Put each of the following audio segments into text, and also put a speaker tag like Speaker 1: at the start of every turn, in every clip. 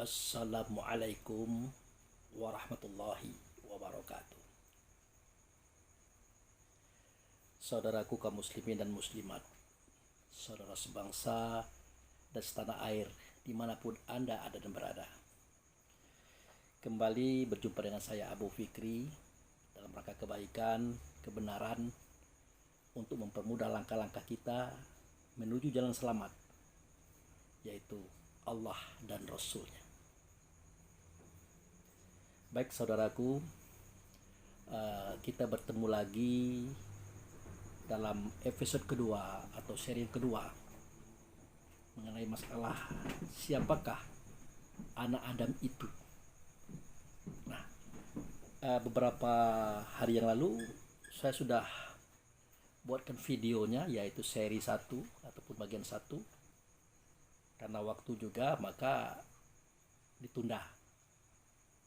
Speaker 1: Assalamualaikum warahmatullahi wabarakatuh. Saudaraku kaum muslimin dan muslimat, saudara sebangsa dan setanah air dimanapun Anda ada dan berada. Kembali berjumpa dengan saya Abu Fikri dalam rangka kebaikan, kebenaran untuk mempermudah langkah-langkah kita menuju jalan selamat, yaitu Allah dan Rasulnya. Baik saudaraku, kita bertemu lagi dalam episode kedua atau seri yang kedua mengenai masalah siapakah anak Adam itu. Nah, beberapa hari yang lalu saya sudah buatkan videonya, yaitu seri 1 ataupun bagian 1. Karena waktu juga maka ditunda.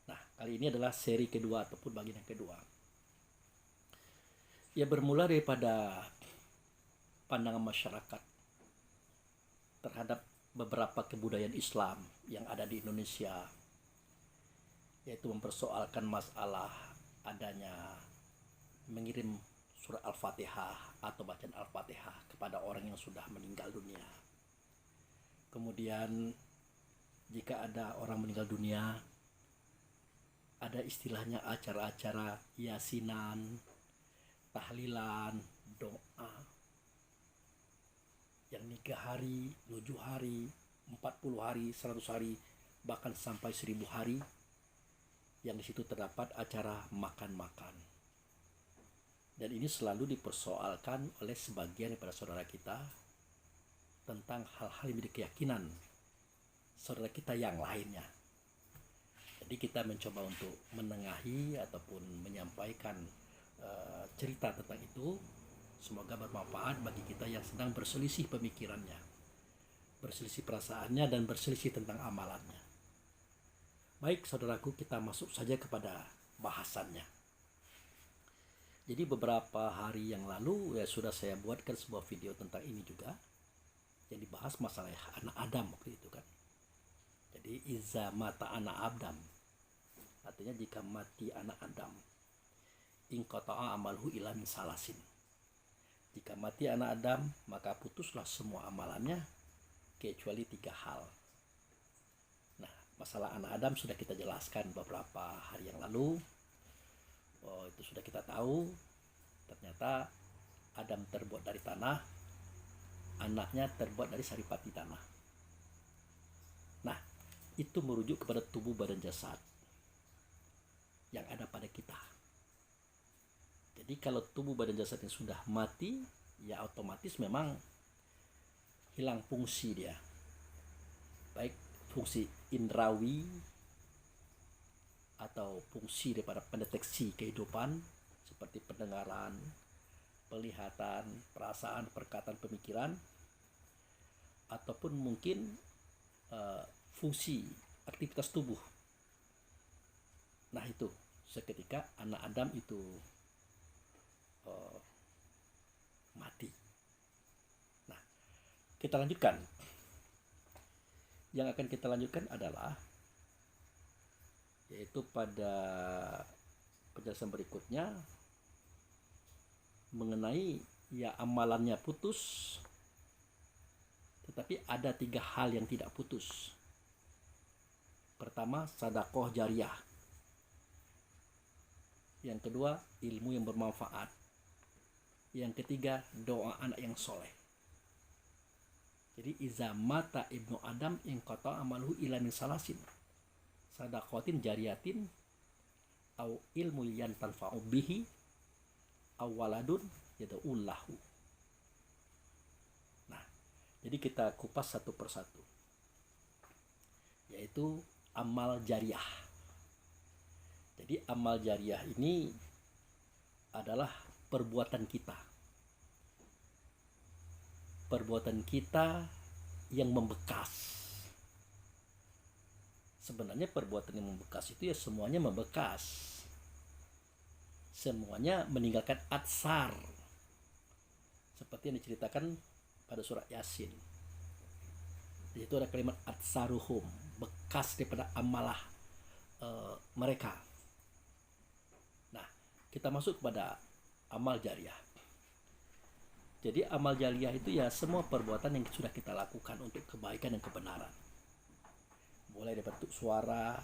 Speaker 1: Nah, kali ini adalah seri kedua ataupun bagian yang kedua. Ya, bermula daripada pandangan masyarakat terhadap beberapa kebudayaan Islam yang ada di Indonesia, yaitu mempersoalkan masalah adanya mengirim surah Al-Fatihah atau bacaan Al-Fatihah kepada orang yang sudah meninggal dunia. Kemudian jika ada orang meninggal dunia, ada istilahnya acara-acara yasinan, tahlilan, doa yang 3 hari, 7 hari, 40 hari, 100 hari, bahkan sampai 1000 hari, yang di situ terdapat acara makan-makan. Dan ini selalu dipersoalkan oleh sebagian daripada saudara kita tentang hal-hal yang menjadi keyakinan saudara kita yang lainnya. Jadi kita mencoba untuk menengahi ataupun menyampaikan cerita tentang itu. Semoga bermanfaat bagi kita yang sedang berselisih pemikirannya, berselisih perasaannya, dan berselisih tentang amalannya. Baik saudaraku, kita masuk saja kepada bahasannya. Jadi beberapa hari yang lalu ya sudah saya buatkan sebuah video tentang ini juga, yang dibahas masalah anak Adam waktu itu kan. Jadi iza mata anak Adam, artinya jika mati anak Adam, inqata'a amalhu illa min salasin. Jika mati anak Adam, maka putuslah semua amalannya kecuali 3 hal. Nah, masalah anak Adam sudah kita jelaskan beberapa hari yang lalu. Itu sudah kita tahu, ternyata Adam terbuat dari tanah, anaknya terbuat dari saripati tanah. Nah, itu merujuk kepada tubuh badan jasad yang ada pada kita. Jadi kalau tubuh badan jasad yang sudah mati, ya otomatis memang hilang fungsi dia. Baik fungsi indrawi atau fungsi daripada pendeteksi kehidupan seperti pendengaran, penglihatan, perasaan, perkataan, pemikiran, ataupun mungkin fungsi aktivitas tubuh. Nah, itu seketika anak Adam itu mati. Nah, kita lanjutkan. Yang akan kita lanjutkan adalah yaitu pada penjelasan berikutnya mengenai ya amalannya putus, tetapi ada 3 hal yang tidak putus. Pertama, sedekah jariyah. Yang kedua, ilmu yang bermanfaat. Yang ketiga, doa anak yang soleh. Jadi iza mata ibnu Adam inqata amaluhu illa min salasin, sadaqatin jariyatin au ilmu yantanfa'u bihi aw waladun yad'ullahu. Nah, jadi kita kupas satu persatu, yaitu amal jariyah. Jadi amal jariyah ini adalah perbuatan kita. Perbuatan kita yang membekas. Sebenarnya perbuatan yang membekas itu ya semuanya membekas. Semuanya meninggalkan atsar. Seperti yang diceritakan pada surat Yasin. Di situ ada kalimat atsaruhum, bekas daripada amalah mereka. Nah, kita masuk kepada amal jariah. Jadi amal jariah itu ya semua perbuatan yang sudah kita lakukan untuk kebaikan dan kebenaran. Mulai dari bentuk suara,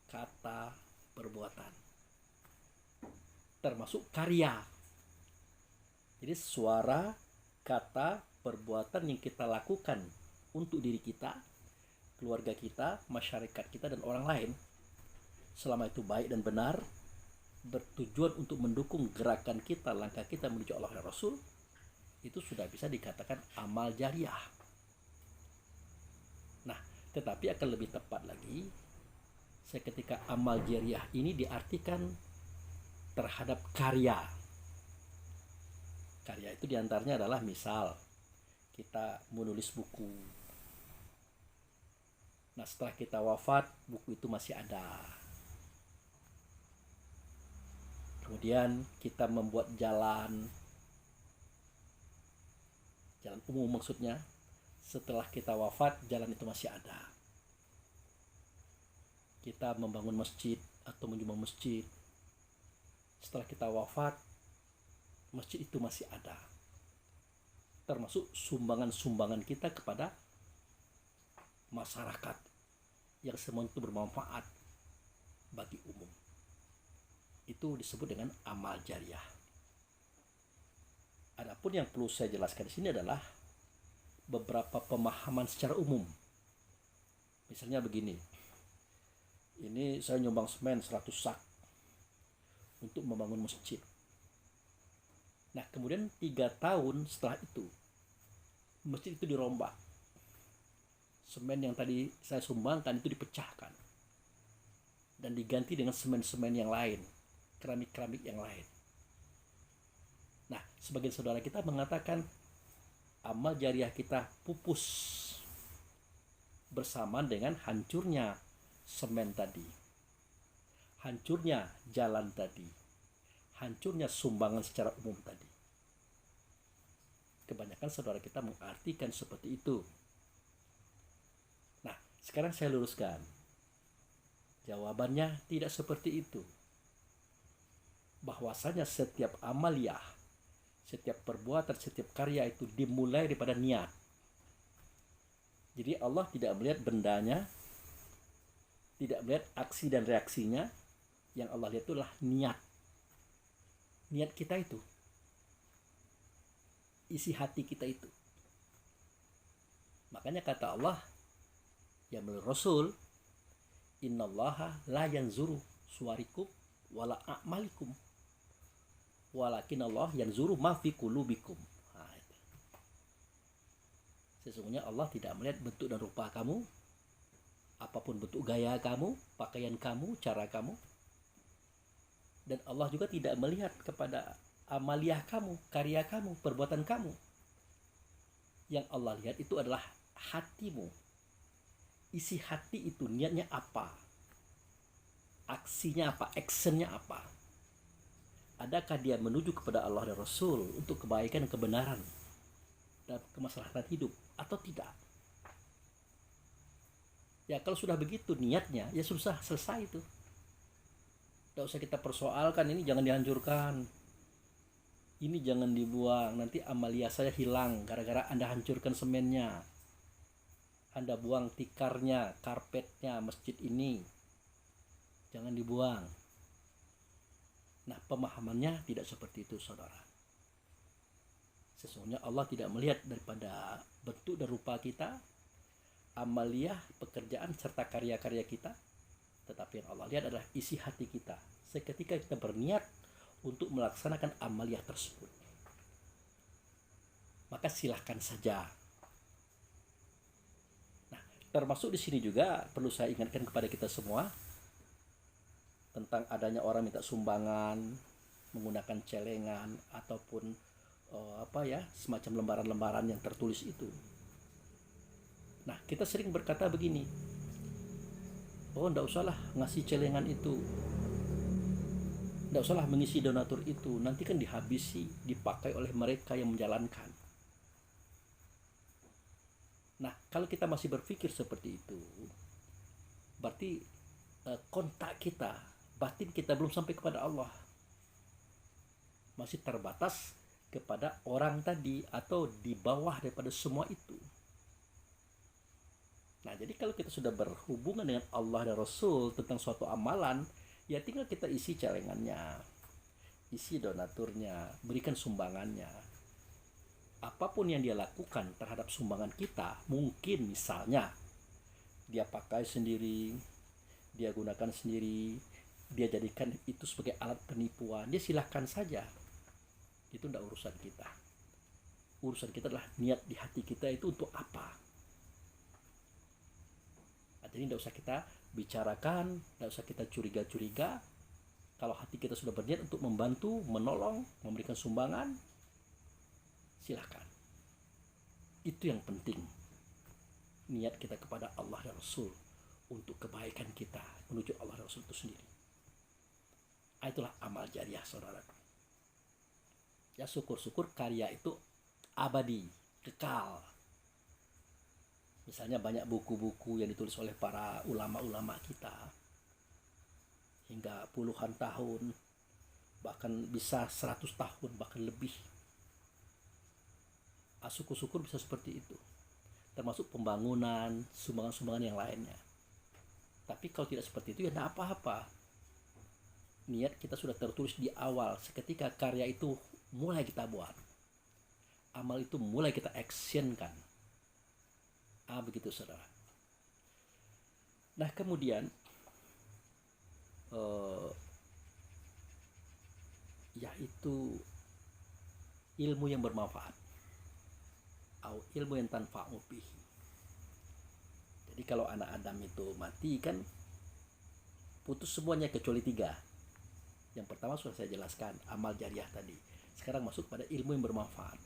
Speaker 1: kata, perbuatan. Termasuk karya. Jadi suara, kata, perbuatan yang kita lakukan untuk diri kita, keluarga kita, masyarakat kita, dan orang lain, selama itu baik dan benar, bertujuan untuk mendukung gerakan kita, langkah kita menuju Allah dan Rasul, itu sudah bisa dikatakan amal jariah. Nah, tetapi akan lebih tepat lagi ketika amal jariah ini diartikan terhadap karya. Karya itu diantaranya adalah misal kita menulis buku. Nah, setelah kita wafat, buku itu masih ada. Kemudian kita membuat jalan umum maksudnya. Setelah kita wafat, jalan itu masih ada. Kita membangun masjid atau menyumbang masjid. Setelah kita wafat, masjid itu masih ada. Termasuk sumbangan-sumbangan kita kepada masyarakat yang semua itu bermanfaat bagi umum. Itu disebut dengan amal jariah. Adapun yang perlu saya jelaskan di sini adalah beberapa pemahaman secara umum. Misalnya begini, ini saya nyumbang semen 100 sak untuk membangun masjid. Nah, kemudian 3 tahun setelah itu, masjid itu dirombak. Semen yang tadi saya sumbangkan itu dipecahkan dan diganti dengan semen-semen yang lain, keramik-keramik yang lain. Nah, sebagian saudara kita mengatakan amal jariah kita pupus bersamaan dengan hancurnya semen tadi, hancurnya jalan tadi, hancurnya sumbangan secara umum tadi. Kebanyakan saudara kita mengartikan seperti itu. Nah, sekarang saya luruskan. Jawabannya tidak seperti itu. Bahwasanya setiap amaliyah, setiap perbuatan, setiap karya itu dimulai daripada niat. Jadi Allah tidak melihat bendanya, tidak melihat aksi dan reaksinya. Yang Allah lihat itulah niat. Niat kita itu. Isi hati kita itu. Makanya kata Allah, ya melalui Rasul, innallaha la yanzuru suwarikum wala a'malikum walakin Allah yanzuru ma fi qulubikum. Nah, itu. Sesungguhnya Allah tidak melihat bentuk dan rupa kamu, apapun bentuk gaya kamu, pakaian kamu, cara kamu. Dan Allah juga tidak melihat kepada amaliyah kamu, karya kamu, perbuatan kamu. Yang Allah lihat itu adalah hatimu. Isi hati itu niatnya apa? Aksinya apa? Actionnya apa? Adakah dia menuju kepada Allah dan Rasul untuk kebaikan dan kebenaran dan kemaslahatan hidup atau tidak? Ya kalau sudah begitu niatnya, ya susah, selesai itu. Tidak usah kita persoalkan, ini jangan dihancurkan, ini jangan dibuang, nanti amalia saya hilang gara-gara Anda hancurkan semennya, Anda buang tikarnya, karpetnya masjid ini, jangan dibuang. Nah, pemahamannya tidak seperti itu, saudara. Sesungguhnya Allah tidak melihat daripada bentuk dan rupa kita, amaliyah, pekerjaan, serta karya-karya kita. Tetapi yang Allah lihat adalah isi hati kita. Seketika kita berniat untuk melaksanakan amaliyah tersebut, maka silahkan saja. Nah, termasuk di sini juga perlu saya ingatkan kepada kita semua tentang adanya orang minta sumbangan menggunakan celengan ataupun semacam lembaran-lembaran yang tertulis itu. Nah, kita sering berkata begini, oh enggak usahlah ngasih celengan itu, enggak usahlah mengisi donatur itu, nanti kan dihabisi, dipakai oleh mereka yang menjalankan. Nah, kalau kita masih berpikir seperti itu, berarti kontak kita, batin kita belum sampai kepada Allah, masih terbatas kepada orang tadi atau di bawah daripada semua itu. Nah, jadi kalau kita sudah berhubungan dengan Allah dan Rasul tentang suatu amalan, ya tinggal kita isi celengannya, isi donaturnya, berikan sumbangannya. Apapun yang dia lakukan terhadap sumbangan kita, mungkin misalnya dia pakai sendiri, dia gunakan sendiri, dia jadikan itu sebagai alat penipuan, dia silahkan saja. Itu tidak urusan kita. Urusan kita adalah niat di hati kita itu untuk apa. Nah, jadi tidak usah kita bicarakan, tidak usah kita curiga-curiga. Kalau hati kita sudah berniat untuk membantu, menolong, memberikan sumbangan, silahkan. Itu yang penting. Niat kita kepada Allah dan Rasul untuk kebaikan kita menuju Allah dan Rasul itu sendiri. Itulah amal jariah, saudara. Ya, syukur-syukur karya itu abadi, kekal. Misalnya banyak buku-buku yang ditulis oleh para ulama-ulama kita hingga puluhan tahun, bahkan bisa 100 tahun, bahkan lebih. Syukur-syukur bisa seperti itu, termasuk pembangunan, sumbangan-sumbangan yang lainnya. Tapi kalau tidak seperti itu, ya tidak apa-apa. Niat kita sudah tertulis di awal, seketika karya itu mulai kita buat, amal itu mulai kita actionkan. Begitu, saudara. Nah, kemudian yaitu ilmu yang bermanfaat, atau ilmu yang tanfa'u bihi. Jadi kalau anak Adam itu mati kan putus semuanya kecuali 3. Yang pertama sudah saya jelaskan, amal jariah tadi. Sekarang masuk pada ilmu yang bermanfaat.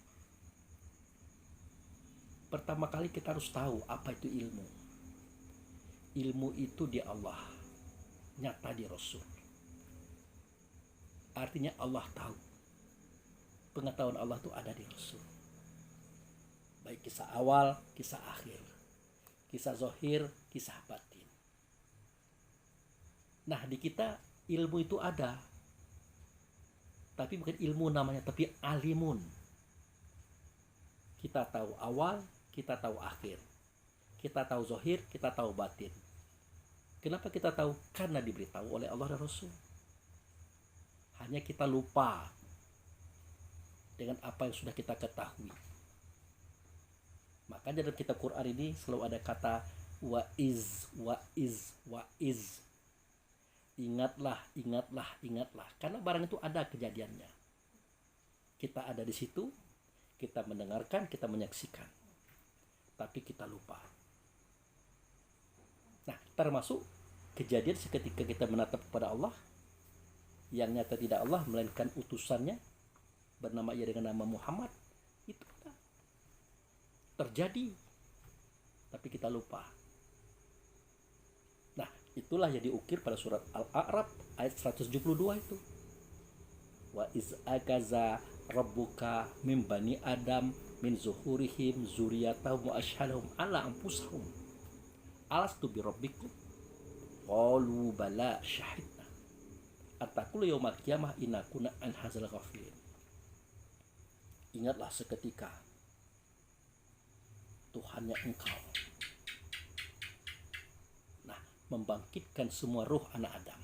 Speaker 1: Pertama kali kita harus tahu apa itu ilmu. Ilmu itu di Allah, nyata di Rasul. Artinya Allah tahu. Pengetahuan Allah itu ada di Rasul. Baik kisah awal, kisah akhir, kisah zahir, kisah batin. Nah, di kita ilmu itu ada, tapi bukan ilmu namanya, tapi alimun. Kita tahu awal, kita tahu akhir, kita tahu zahir, kita tahu batin. Kenapa kita tahu? Karena diberitahu oleh Allah dan Rasul. Hanya kita lupa dengan apa yang sudah kita ketahui. Makanya dalam kitab Quran ini selalu ada kata wa'iz, wa'iz, wa'iz. Ingatlah, ingatlah, ingatlah. Karena barang itu ada kejadiannya. Kita ada di situ, kita mendengarkan, kita menyaksikan. Tapi kita lupa. Nah, termasuk kejadian seketika kita menatap kepada Allah, yang nyata tidak Allah, melainkan utusannya, bernama ia dengan nama Muhammad. Itu terjadi, tapi kita lupa. Nah, itulah yang diukir pada surat Al-A'raf ayat 172 itu. Wa iz akaza rabbuka min bani adam min zuhurihim zuriyatahum wa asyhadahum ala anfusahum alastu bi rabbikum qalu bala syahidna atakulu yaumal qiyamah inna kunna an hadzal ghafilin. Ingatlah seketika Tuhannya engkau membangkitkan semua ruh anak Adam,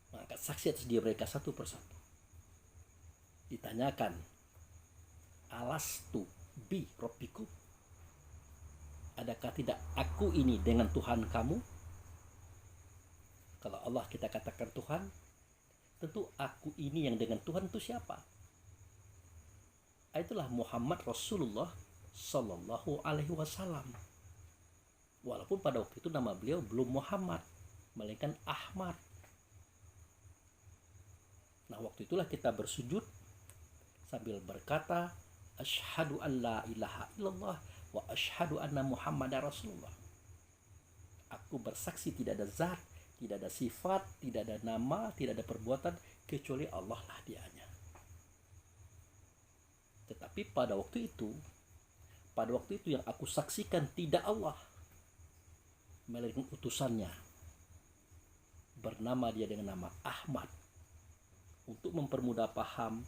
Speaker 1: mengangkat saksi atas dia mereka satu persatu. Ditanyakan, alastu bi rabbikum, adakah tidak aku ini dengan Tuhan kamu? Kalau Allah kita katakan Tuhan, tentu aku ini yang dengan Tuhan itu siapa? Itulah Muhammad Rasulullah Sallallahu Alaihi Wasallam. Walaupun pada waktu itu nama beliau belum Muhammad, melainkan Ahmad. Nah, waktu itulah kita bersujud sambil berkata, asyhadu an la ilaha illallah wa asyhadu anna Muhammadar Rasulullah. Aku bersaksi tidak ada zat, tidak ada sifat, tidak ada nama, tidak ada perbuatan kecuali Allah lah dianya. Tetapi pada waktu itu yang aku saksikan tidak Allah. melalui utusannya, bernama dia dengan nama Ahmad. Untuk mempermudah paham,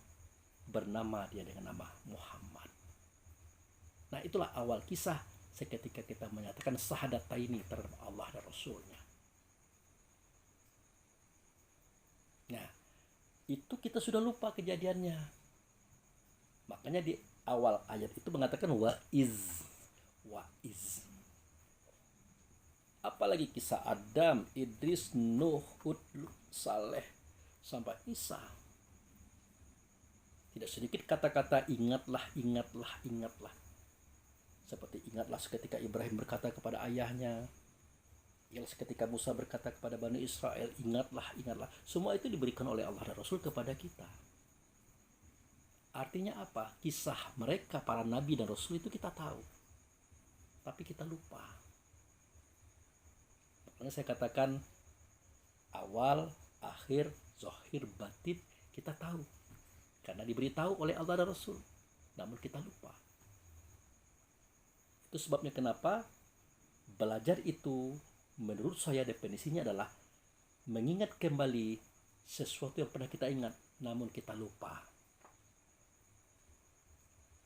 Speaker 1: bernama dia dengan nama Muhammad. Nah, itulah awal kisah seketika kita menyatakan syahadataini terhadap Allah dan Rasulnya. Nah, itu kita sudah lupa kejadiannya. Makanya di awal ayat itu mengatakan wa iz. Apalagi kisah Adam, Idris, Nuh, Hud, Saleh sampai Isa. Tidak sedikit kata-kata ingatlah. Seperti ingatlah seketika Ibrahim berkata kepada ayahnya, ingatlah seketika Musa berkata kepada Bani Israel, ingatlah. Semua itu diberikan oleh Allah dan Rasul kepada kita. Artinya apa? Kisah mereka para nabi dan Rasul itu kita tahu, tapi kita lupa. Makanya saya katakan awal, akhir, zahir, batin kita tahu karena diberitahu oleh Allah dan Rasul, namun kita lupa. Itu sebabnya kenapa belajar itu menurut saya definisinya adalah mengingat kembali sesuatu yang pernah kita ingat namun kita lupa.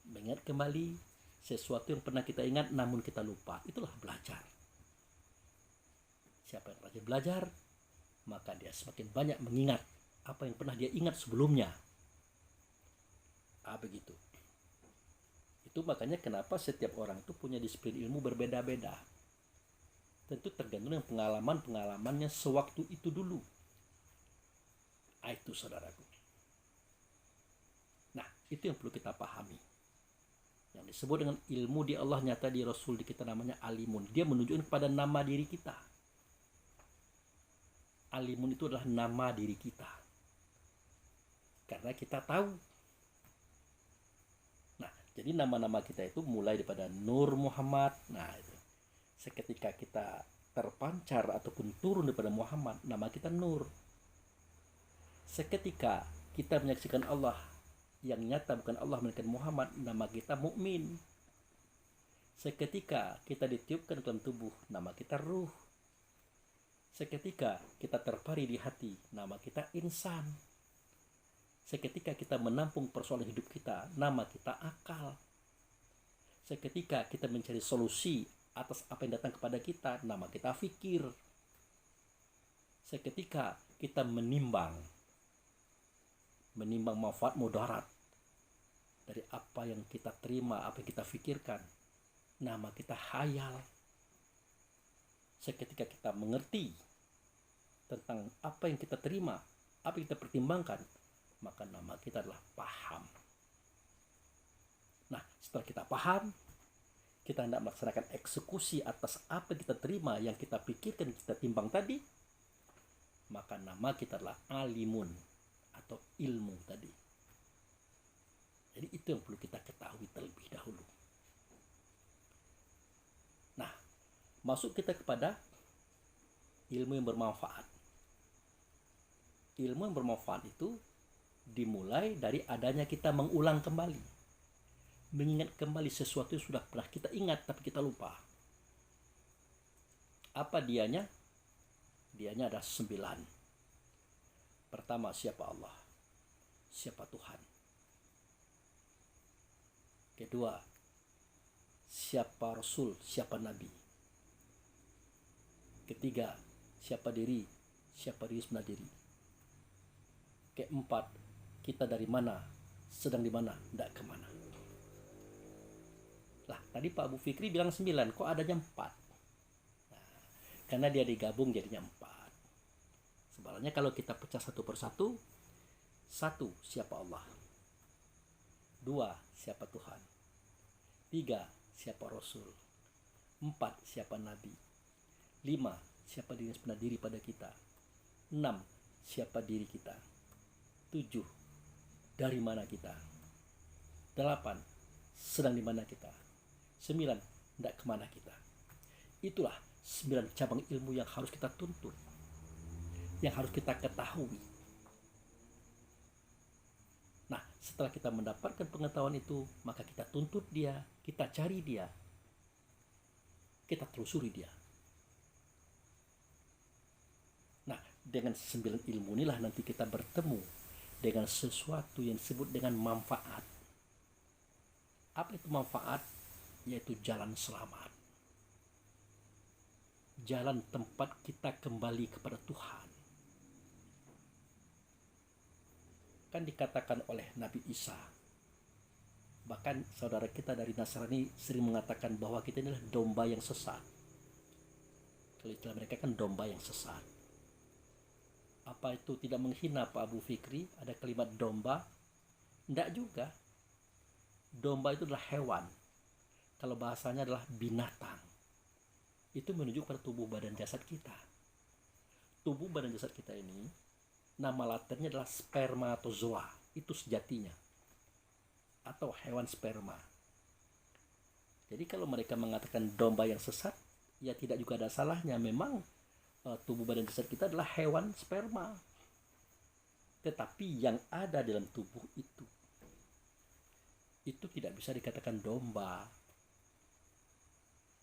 Speaker 1: Mengingat kembali sesuatu yang pernah kita ingat namun kita lupa. Itulah belajar. Siapa yang rajin belajar, maka dia semakin banyak mengingat apa yang pernah dia ingat sebelumnya. Begitu. Itu makanya kenapa setiap orang itu punya disiplin ilmu berbeda-beda. Tentu tergantung dengan pengalaman-pengalamannya sewaktu itu dulu. Itu saudaraku. Nah, itu yang perlu kita pahami. Yang disebut dengan ilmu di Allah nyata di Rasul di kita namanya alimun. Dia menunjukkan kepada nama diri kita. Alimun itu adalah nama diri kita. Karena kita tahu. Nah, jadi nama-nama kita itu mulai daripada Nur Muhammad. Nah, itu. Seketika kita terpancar ataupun turun daripada Muhammad, nama kita Nur. Seketika kita menyaksikan Allah yang nyata bukan Allah melainkan Muhammad, nama kita mukmin. Seketika kita ditiupkan dalam tubuh, nama kita ruh. Seketika kita terpari di hati, nama kita insan. Seketika kita menampung persoalan hidup kita, nama kita akal. Seketika kita mencari solusi atas apa yang datang kepada kita, nama kita fikir. Seketika kita menimbang manfaat mudarat dari apa yang kita terima, apa yang kita pikirkan, nama kita khayal. Seketika kita mengerti tentang apa yang kita terima, apa yang kita pertimbangkan, maka nama kita adalah paham. Nah, setelah kita paham, kita hendak melaksanakan eksekusi atas apa yang kita terima, yang kita pikirkan, kita timbang tadi, maka nama kita adalah alimun atau ilmu tadi. Jadi itu yang perlu kita ketahui terlebih dahulu. Nah, masuk kita kepada ilmu yang bermanfaat. Ilmu yang bermanfaat itu dimulai dari adanya kita mengulang kembali, mengingat kembali sesuatu yang sudah pernah kita ingat tapi kita lupa. Apa dianya? Dianya ada 9. Pertama, siapa Allah? Siapa Tuhan? Kedua, siapa Rasul? Siapa Nabi? Ketiga, siapa diri? Siapa diri sebenarnya diri? Keempat, kita dari mana? Sedang di mana? Tidak kemana. Lah, tadi Pak Abu Fikri bilang 9, kok adanya 4? Nah, karena dia digabung jadinya 4. Sebenarnya kalau kita pecah satu persatu, 1, siapa Allah? 2, siapa Tuhan? 3, siapa Rasul? 4, siapa Nabi? 5, siapa diri sebenarnya diri pada kita? 6, siapa diri kita? 7, dari mana kita? 8, sedang di mana kita? 9, tidak kemana kita. Itulah 9 cabang ilmu yang harus kita tuntut, yang harus kita ketahui. Nah, setelah kita mendapatkan pengetahuan itu, maka kita tuntut dia, kita cari dia, kita telusuri dia. Dengan 9 ilmu inilah nanti kita bertemu dengan sesuatu yang disebut dengan manfaat. Apa itu manfaat? Yaitu jalan selamat. Jalan tempat kita kembali kepada Tuhan. Kan dikatakan oleh Nabi Isa, bahkan saudara kita dari Nasrani sering mengatakan bahwa kita inilah domba yang sesat. Kalau istilah mereka kan domba yang sesat. Apa itu tidak menghina Pak Abu Fikri? Ada kalimat domba? Tidak juga. Domba itu adalah hewan. Kalau bahasanya adalah binatang. Itu menunjuk pada tubuh badan jasad kita. Tubuh badan jasad kita ini, nama latinnya adalah spermatozoa. Itu sejatinya. Atau hewan sperma. Jadi kalau mereka mengatakan domba yang sesat, ya tidak juga ada salahnya. Memang tubuh badan jasad kita adalah hewan sperma. Tetapi yang ada dalam tubuh itu tidak bisa dikatakan domba.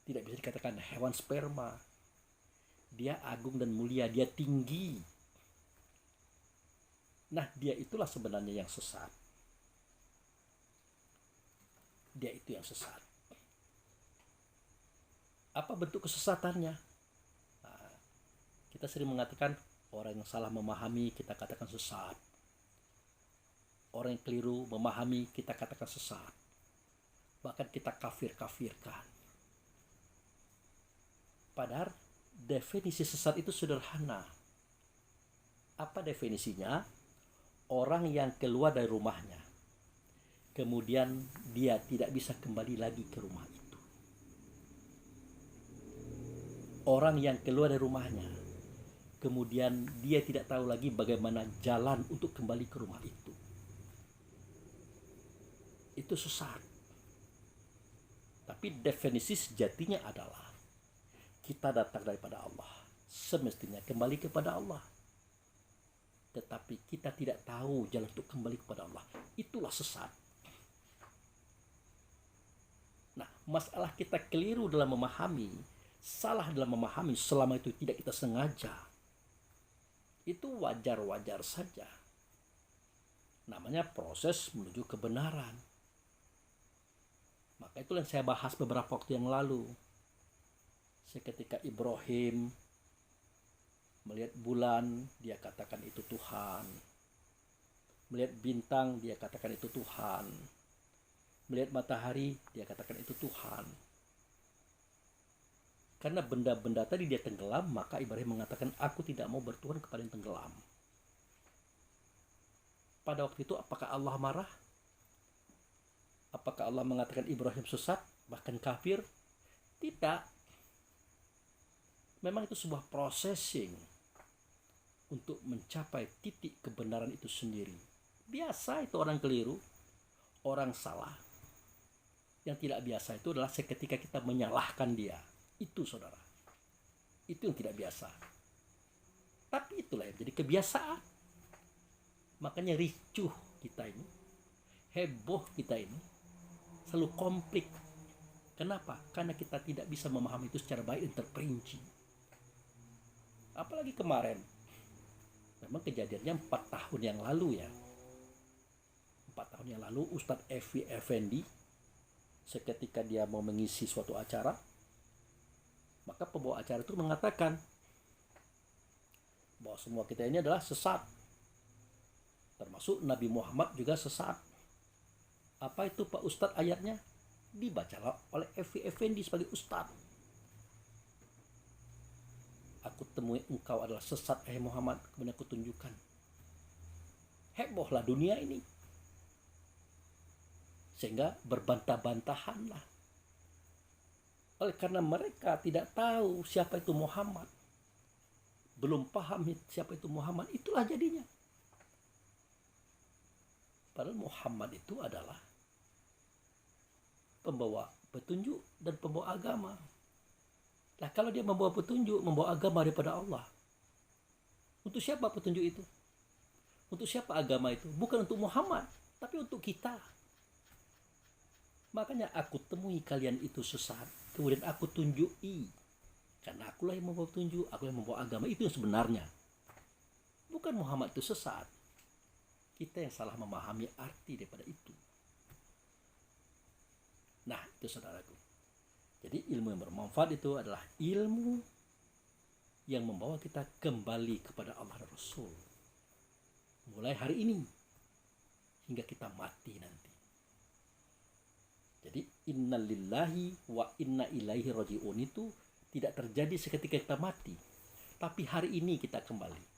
Speaker 1: Tidak bisa dikatakan hewan sperma. Dia agung dan mulia, dia tinggi. Nah, dia itulah sebenarnya yang sesat. Dia itu yang sesat. Apa bentuk kesesatannya? Kita sering mengatakan orang yang salah memahami kita katakan sesat. Orang yang keliru memahami kita katakan sesat. Bahkan kita kafir-kafirkan. Padahal definisi sesat itu sederhana. Apa definisinya? Orang yang keluar dari rumahnya, kemudian dia tidak bisa kembali lagi ke rumah itu. Orang yang keluar dari rumahnya, kemudian dia tidak tahu lagi bagaimana jalan untuk kembali ke rumah itu. Itu sesat. Tapi definisi sejatinya adalah kita datang daripada Allah, semestinya kembali kepada Allah. Tetapi kita tidak tahu jalan untuk kembali kepada Allah. Itulah sesat. Nah, masalah kita keliru dalam memahami, salah dalam memahami selama itu tidak kita sengaja, itu wajar-wajar saja. Namanya proses menuju kebenaran. Maka itulah yang saya bahas beberapa waktu yang lalu. Seketika Ibrahim melihat bulan, dia katakan itu Tuhan. Melihat bintang, dia katakan itu Tuhan. Melihat matahari, dia katakan itu Tuhan. Karena benda-benda tadi dia tenggelam, maka Ibrahim mengatakan, aku tidak mau bertuhan kepada yang tenggelam. Pada waktu itu apakah Allah marah? Apakah Allah mengatakan Ibrahim sesat, bahkan kafir? Tidak. Memang itu sebuah processing untuk mencapai titik kebenaran itu sendiri. Biasa itu orang keliru, orang salah. Yang tidak biasa itu adalah seketika kita menyalahkan dia. Itu saudara. Itu yang tidak biasa. Tapi itulah yang jadi kebiasaan. Makanya ricuh kita ini, heboh kita ini, selalu konflik. Kenapa? Karena kita tidak bisa memahami itu secara baik dan terperinci. Apalagi kemarin, memang kejadiannya 4 tahun yang lalu ya. 4 tahun yang lalu Ustadz Evi Effendi, seketika dia mau mengisi suatu acara, maka pembawa acara itu mengatakan bahwa semua kita ini adalah sesat. Termasuk Nabi Muhammad juga sesat. Apa itu Pak Ustadz ayatnya? Dibacalah oleh Evi Effendi sebagai Ustadz. Aku temui engkau adalah sesat, Muhammad. Kemudian aku tunjukkan. Hebohlah dunia ini. Sehingga berbantah-bantahanlah. Oleh karena mereka tidak tahu siapa itu Muhammad. Belum paham siapa itu Muhammad. Itulah jadinya. Padahal Muhammad itu adalah pembawa petunjuk dan pembawa agama. Nah, kalau dia membawa petunjuk, membawa agama daripada Allah, untuk siapa petunjuk itu? Untuk siapa agama itu? Bukan untuk Muhammad, tapi untuk kita. Makanya aku temui kalian itu sesat, kemudian aku tunjuki. Karena akulah yang membawa petunjuk, aku yang membawa agama, itu yang sebenarnya. Bukan Muhammad itu sesat. Kita yang salah memahami arti daripada itu. Nah, itu saudaraku. Jadi ilmu yang bermanfaat itu adalah ilmu yang membawa kita kembali kepada Allah dan Rasul. Mulai hari ini hingga kita mati nanti. Jadi innalillahi wa inna ilaihi raji'un itu tidak terjadi seketika kita mati, tapi hari ini kita kembali.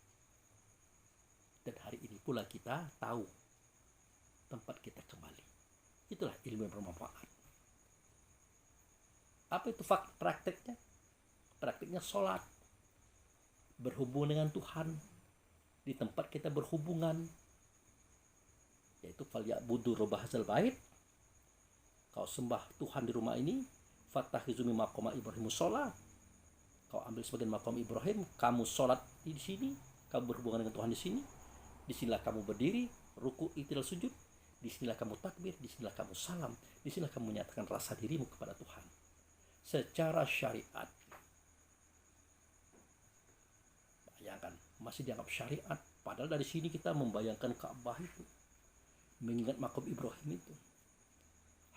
Speaker 1: Dan hari ini pula kita tahu tempat kita kembali. Itulah ilmu yang bermanfaat. Apa itu prakteknya? Prakteknya sholat, berhubung dengan Tuhan di tempat kita berhubungan, yaitu falyabudu rabb hadzal bait. Kau sembah Tuhan di rumah ini, fattakhizu min maqam Ibrahim sholat. Kau ambil sebagian maqam Ibrahim, kamu sholat di sini, kamu berhubungan dengan Tuhan di sini. Disinilah kamu berdiri, ruku, i'tidal, sujud. Disinilah kamu takbir, disinilah kamu salam, disinilah kamu menyatakan rasa dirimu kepada Tuhan. Secara syariat. Bayangkan, masih dianggap syariat. Padahal dari sini kita membayangkan Ka'bah itu, mengingat maqam Ibrahim itu.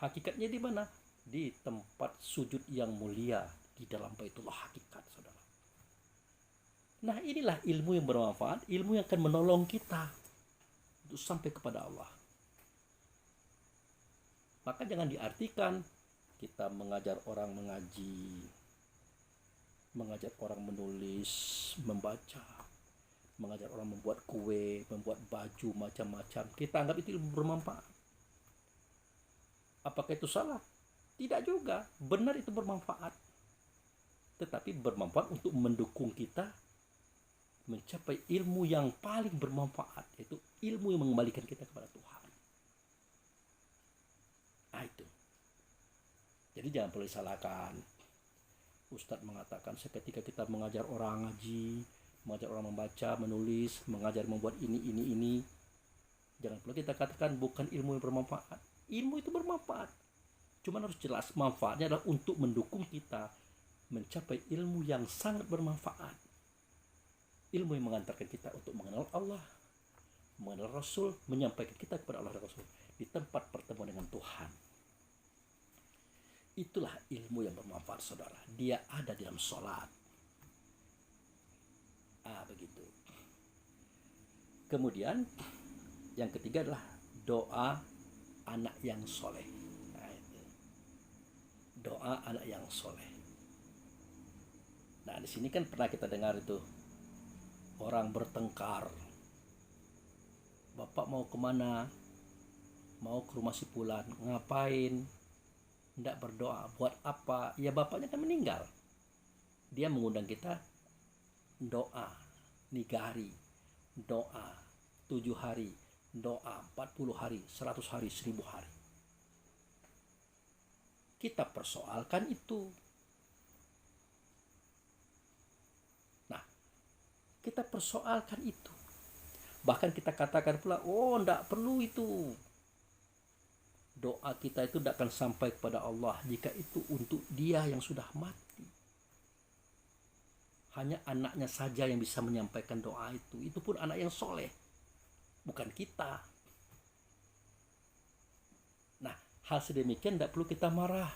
Speaker 1: Hakikatnya di mana? Di tempat sujud yang mulia di dalam Baitullah hakikat, saudara. Nah, inilah ilmu yang bermanfaat, ilmu yang akan menolong kita untuk sampai kepada Allah. Maka jangan diartikan kita mengajar orang mengaji, mengajar orang menulis, membaca, mengajar orang membuat kue, membuat baju, macam-macam. Kita anggap itu ilmu bermanfaat. Apakah itu salah? Tidak juga. Benar, itu bermanfaat. Tetapi bermanfaat untuk mendukung kita mencapai ilmu yang paling bermanfaat, yaitu ilmu yang mengembalikan kita kepada Tuhan. Nah, itu. Jadi jangan perlu disalahkan. Ustadz mengatakan seketika kita mengajar orang ngaji, mengajar orang membaca, menulis, mengajar membuat ini. Jangan perlu kita katakan bukan ilmu yang bermanfaat. Ilmu itu bermanfaat. Cuma harus jelas manfaatnya adalah untuk mendukung kita mencapai ilmu yang sangat bermanfaat. Ilmu yang mengantarkan kita untuk mengenal Allah, mengenal Rasul, menyampaikan kita kepada Allah dan Rasul di tempat pertemuan dengan Tuhan. Itulah ilmu yang bermanfaat, saudara. Dia ada dalam sholat. Begitu. Kemudian yang ketiga adalah doa anak yang soleh. Nah, itu. Doa anak yang soleh. Nah, di sini kan pernah kita dengar itu orang bertengkar. Bapak mau kemana? Mau ke rumah si Fulan. Ngapain? Tidak berdoa. Buat apa? Ya bapaknya kan meninggal. Dia mengundang kita doa 3 hari, doa 7 hari, doa 40 hari, 100 hari, 1000 hari. Kita persoalkan itu. Nah, kita persoalkan itu. Bahkan kita katakan pula, enggak perlu itu. Doa kita itu tidak akan sampai kepada Allah jika itu untuk dia yang sudah mati. Hanya anaknya saja yang bisa menyampaikan doa itu. Itu pun anak yang soleh, bukan kita. Nah, hal sedemikian tidak perlu kita marah,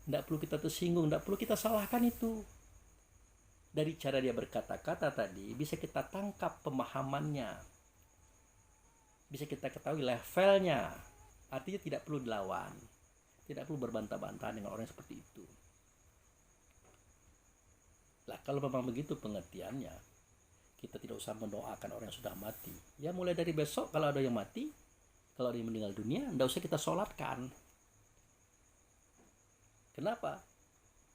Speaker 1: tidak perlu kita tersinggung, tidak perlu kita salahkan itu. Dari cara dia berkata-kata tadi, bisa kita tangkap pemahamannya, bisa kita ketahui levelnya. Artinya tidak perlu dilawan, tidak perlu berbantah-bantahan dengan orang seperti itu. Lah, kalau memang begitu pengertiannya, kita tidak usah mendoakan orang yang sudah mati. Ya, mulai dari besok kalau ada yang mati, kalau ada yang meninggal dunia, tidak usah kita sholatkan. Kenapa?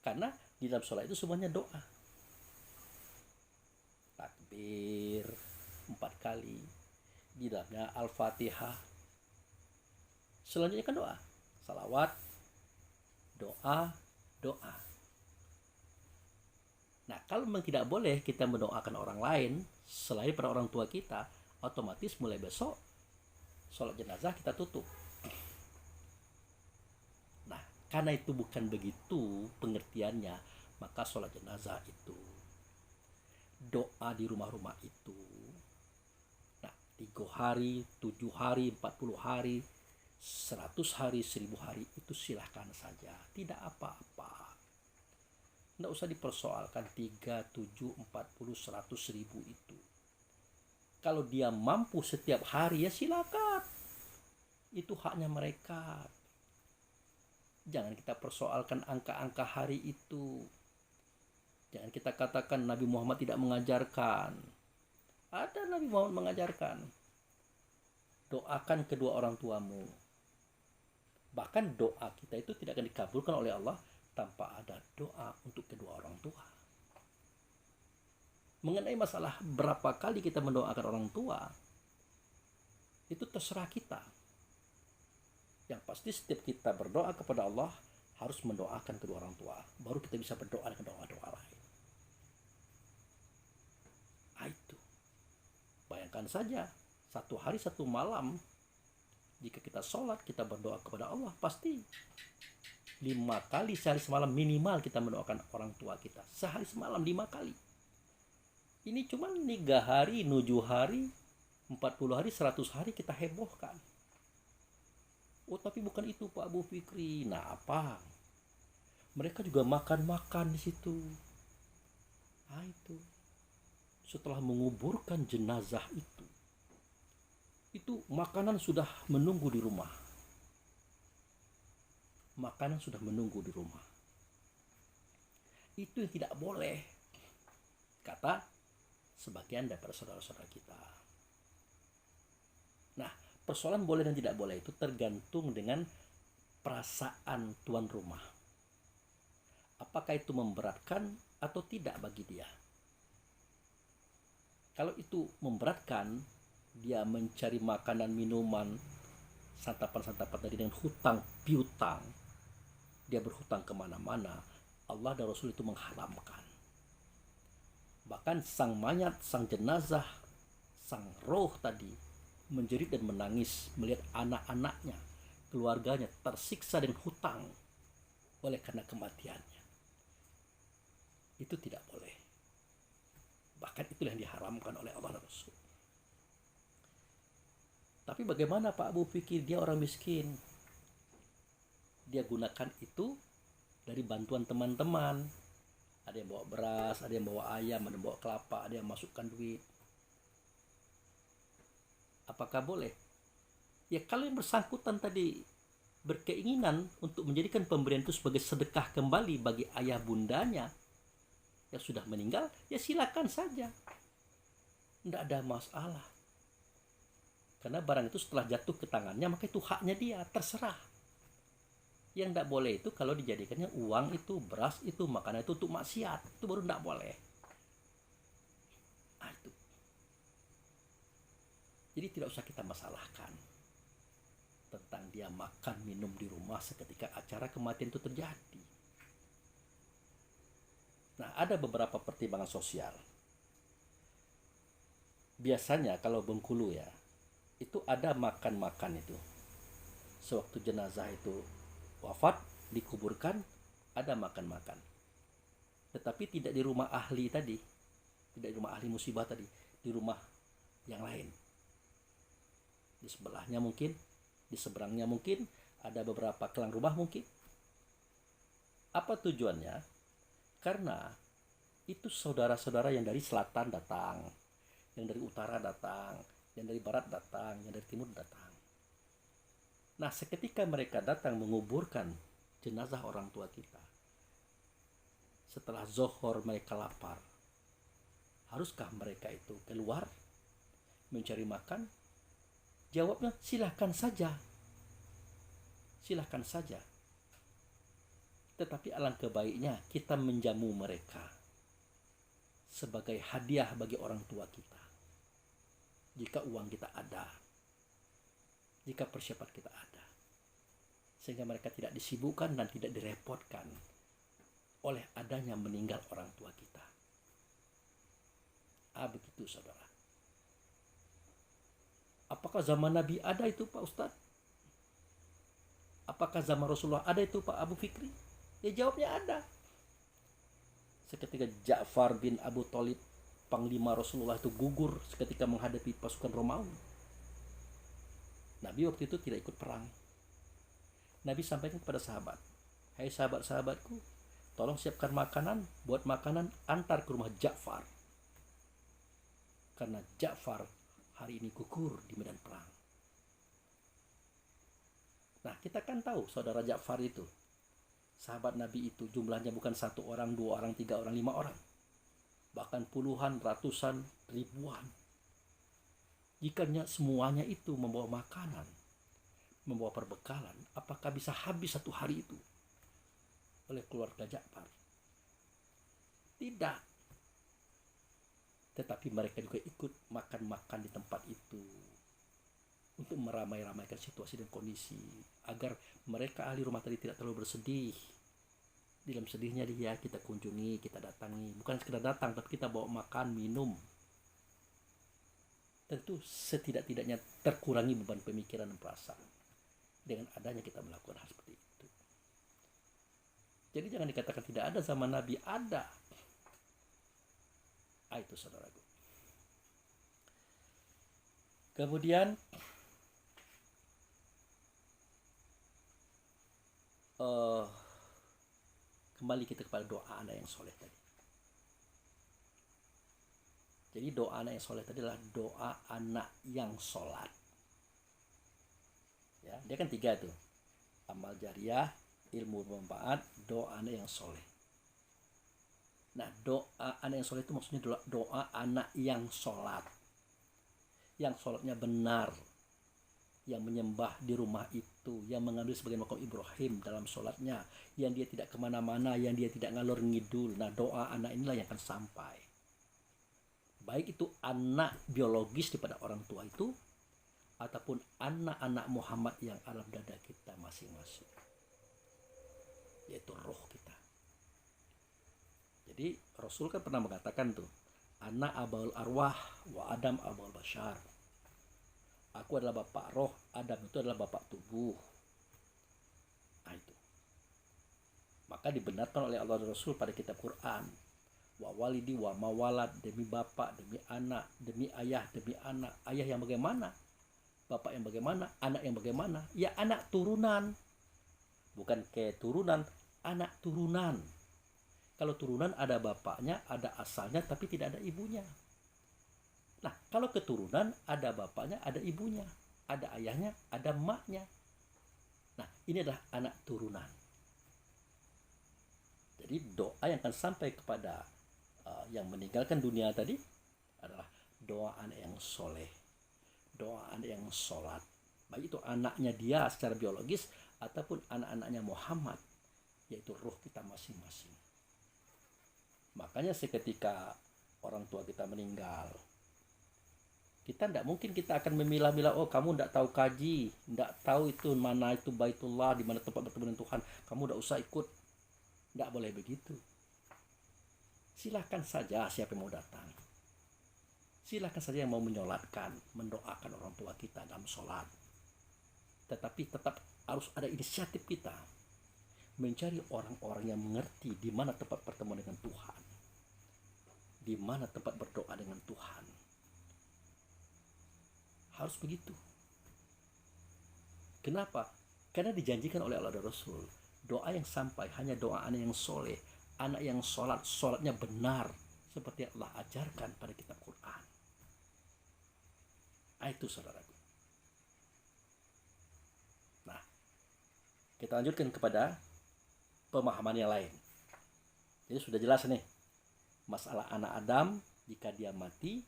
Speaker 1: Karena di dalam sholat itu semuanya doa. Takbir 4 kali, di dalamnya Al-Fatihah. Selanjutnya kan doa, salawat, doa. Nah, kalau memang tidak boleh kita mendoakan orang lain selain pada orang tua kita, otomatis mulai besok sholat jenazah kita tutup. Nah, karena itu bukan begitu pengertiannya, maka sholat jenazah itu, doa di rumah-rumah itu, 3 hari, 7 hari, 40 hari, 100 hari, 1000 hari, itu silahkan saja, tidak apa-apa. Tidak usah dipersoalkan 3, 7, 40, 100, 1000 itu. Kalau dia mampu setiap hari ya silakan. Itu haknya mereka. Jangan kita persoalkan angka-angka hari itu. Jangan kita katakan Nabi Muhammad tidak mengajarkan. Ada Nabi Muhammad mengajarkan. Doakan kedua orang tuamu. Bahkan doa kita itu tidak akan dikabulkan oleh Allah tanpa ada doa untuk kedua orang tua. Mengenai masalah berapa kali kita mendoakan orang tua, itu terserah kita. Yang pasti setiap kita berdoa kepada Allah harus mendoakan kedua orang tua. Baru kita bisa berdoa dengan doa-doa lain. Itu. Bayangkan saja, 1 hari 1 malam, jika kita sholat, kita berdoa kepada Allah, pasti 5 kali sehari semalam minimal kita mendoakan orang tua kita. Sehari semalam 5 kali. Ini cuma 3 hari, 7 hari, 40 hari, 100 hari kita hebohkan. Oh tapi bukan itu Pak Abu Fikri. Nah apa? Mereka juga makan-makan di situ. Nah itu. Setelah menguburkan jenazah itu makanan sudah menunggu di rumah. Makanan sudah menunggu di rumah. Itu yang tidak boleh, kata sebagian daripada saudara-saudara kita. Nah, persoalan boleh dan tidak boleh itu tergantung dengan perasaan tuan rumah. Apakah itu memberatkan atau tidak bagi dia? Kalau itu memberatkan, dia mencari makanan, minuman, santapan-santapan tadi dengan hutang piutang, dia berhutang kemana-mana, Allah dan Rasul itu mengharamkan. Bahkan sang mayat, sang jenazah, sang roh tadi menjerit dan menangis melihat anak-anaknya, keluarganya tersiksa dengan hutang oleh karena kematiannya. Itu tidak boleh. Bahkan itulah yang diharamkan oleh Allah dan Rasul. Tapi bagaimana Pak Abu Fikir, dia orang miskin. Dia gunakan itu dari bantuan teman-teman. Ada yang bawa beras, ada yang bawa ayam, ada yang bawa kelapa, ada yang masukkan duit. Apakah boleh? Ya kalau yang bersangkutan tadi berkeinginan untuk menjadikan pemberian itu sebagai sedekah kembali bagi ayah bundanya yang sudah meninggal, ya silakan saja. Tidak ada masalah. Karena barang itu setelah jatuh ke tangannya, maka itu haknya dia, terserah. Yang tidak boleh itu kalau dijadikannya uang itu, beras itu, makanan itu untuk maksiat. Itu baru tidak boleh. Nah, itu. Jadi tidak usah kita masalahkan tentang dia makan minum di rumah seketika acara kematian itu terjadi. Nah, ada beberapa pertimbangan sosial. Biasanya kalau Bengkulu ya, itu ada makan-makan itu. Sewaktu jenazah itu wafat, dikuburkan, ada makan-makan. Tetapi tidak di rumah ahli tadi, tidak di rumah ahli musibah tadi, di rumah yang lain. Di sebelahnya mungkin, di seberangnya mungkin, ada beberapa kelang rumah mungkin. Apa tujuannya? Karena itu saudara-saudara yang dari selatan datang, yang dari utara datang, yang dari barat datang, yang dari timur datang. Nah, seketika mereka datang menguburkan jenazah orang tua kita, setelah zuhur mereka lapar. Haruskah mereka itu keluar mencari makan? Jawabnya silahkan saja. Silahkan saja. Tetapi alangkah baiknya kita menjamu mereka sebagai hadiah bagi orang tua kita. Jika uang kita ada, jika persiapan kita ada, sehingga mereka tidak disibukkan dan tidak direpotkan oleh adanya meninggal orang tua kita. Begitu saudara. Apakah zaman Nabi ada itu Pak Ustadz? Apakah zaman Rasulullah ada itu Pak Abu Fikri? Ya jawabnya ada. Seketika Ja'far bin Abu Thalib, panglima Rasulullah itu gugur seketika menghadapi pasukan Romawi. Nabi waktu itu tidak ikut perang. Nabi sampaikan kepada sahabat, "Hai sahabat-sahabatku, tolong siapkan makanan, buat makanan, antar ke rumah Ja'far. Karena Ja'far hari ini gugur di medan perang." Nah, kita kan tahu saudara Ja'far itu, sahabat Nabi itu jumlahnya bukan 1 orang, 2 orang, 3 orang, 5 orang. Bahkan puluhan, ratusan, ribuan. Jikanya semuanya itu membawa makanan, membawa perbekalan, apakah bisa habis 1 hari itu oleh keluarga Ja'far? Tidak. Tetapi mereka juga ikut makan-makan di tempat itu untuk meramai-ramaikan situasi dan kondisi agar mereka ahli rumah tadi tidak terlalu bersedih. Di dalam sedihnya dia kita kunjungi, kita datangi, bukan sekedar datang tapi kita bawa makan, minum. Tentu setidak-tidaknya terkurangi beban pemikiran dan perasaan dengan adanya kita melakukan hal seperti itu. Jadi jangan dikatakan tidak ada zaman Nabi, ada. Itu saudaraku. Kemudian kembali kita kepada doa anak yang soleh tadi. Jadi doa anak yang soleh tadi adalah doa anak yang sholat. Ya, dia kan 3 tuh. Amal jariah, ilmu bermanfaat, doa anak yang soleh. Nah, doa anak yang soleh itu maksudnya doa anak yang sholat. Yang sholatnya benar. Yang menyembah di rumah itu, yang mengambil sebagai makam Ibrahim dalam sholatnya, yang dia tidak kemana-mana, yang dia tidak ngalor ngidul. Nah, doa anak inilah yang akan sampai. Baik itu anak biologis daripada orang tua itu, ataupun anak-anak Muhammad yang alam dada kita masing-masing, yaitu roh kita. Jadi Rasul kan pernah mengatakan tuh, "Ana abaul arwah wa Adam abaul bashar." Aku adalah bapak roh, Adam itu adalah bapak tubuh. Nah itu. Maka dibenarkan oleh Allah dan Rasul pada kitab Quran. Wa walidi wa mawalad, demi bapak, demi anak, demi ayah, demi anak. Ayah yang bagaimana? Bapak yang bagaimana? Anak yang bagaimana? Ya anak turunan. Bukan keturunan, anak turunan. Kalau turunan ada bapaknya, ada asalnya, tapi tidak ada ibunya. Nah, kalau keturunan ada bapaknya, ada ibunya, ada ayahnya, ada emaknya. Nah, ini adalah anak turunan. Jadi doa yang akan sampai kepada yang meninggalkan dunia tadi adalah doa anak yang soleh, doa anak yang sholat. Baik itu anaknya dia secara biologis ataupun anak-anaknya Muhammad, yaitu roh kita masing-masing. Makanya seketika orang tua kita meninggal, kita tidak mungkin kita akan memilah-milah, oh kamu tidak tahu kaji, tidak tahu itu mana itu Baitullah, di mana tempat bertemu dengan Tuhan, kamu tidak usah ikut. Tidak boleh begitu. Silahkan saja siapa yang mau datang. Silahkan saja yang mau menyolatkan, mendoakan orang tua kita dalam sholat. Tetapi tetap harus ada inisiatif kita mencari orang-orang yang mengerti di mana tempat pertemuan dengan Tuhan, di mana tempat berdoa dengan Tuhan. Harus begitu. Kenapa? Karena dijanjikan oleh Allah dan Rasul, doa yang sampai hanya doa anak yang soleh, anak yang sholat, sholatnya benar seperti yang Allah ajarkan pada kitab Quran. Itu saudaraku. Nah, kita lanjutkan kepada pemahaman yang lain. Jadi sudah jelas nih, masalah anak Adam, jika dia mati,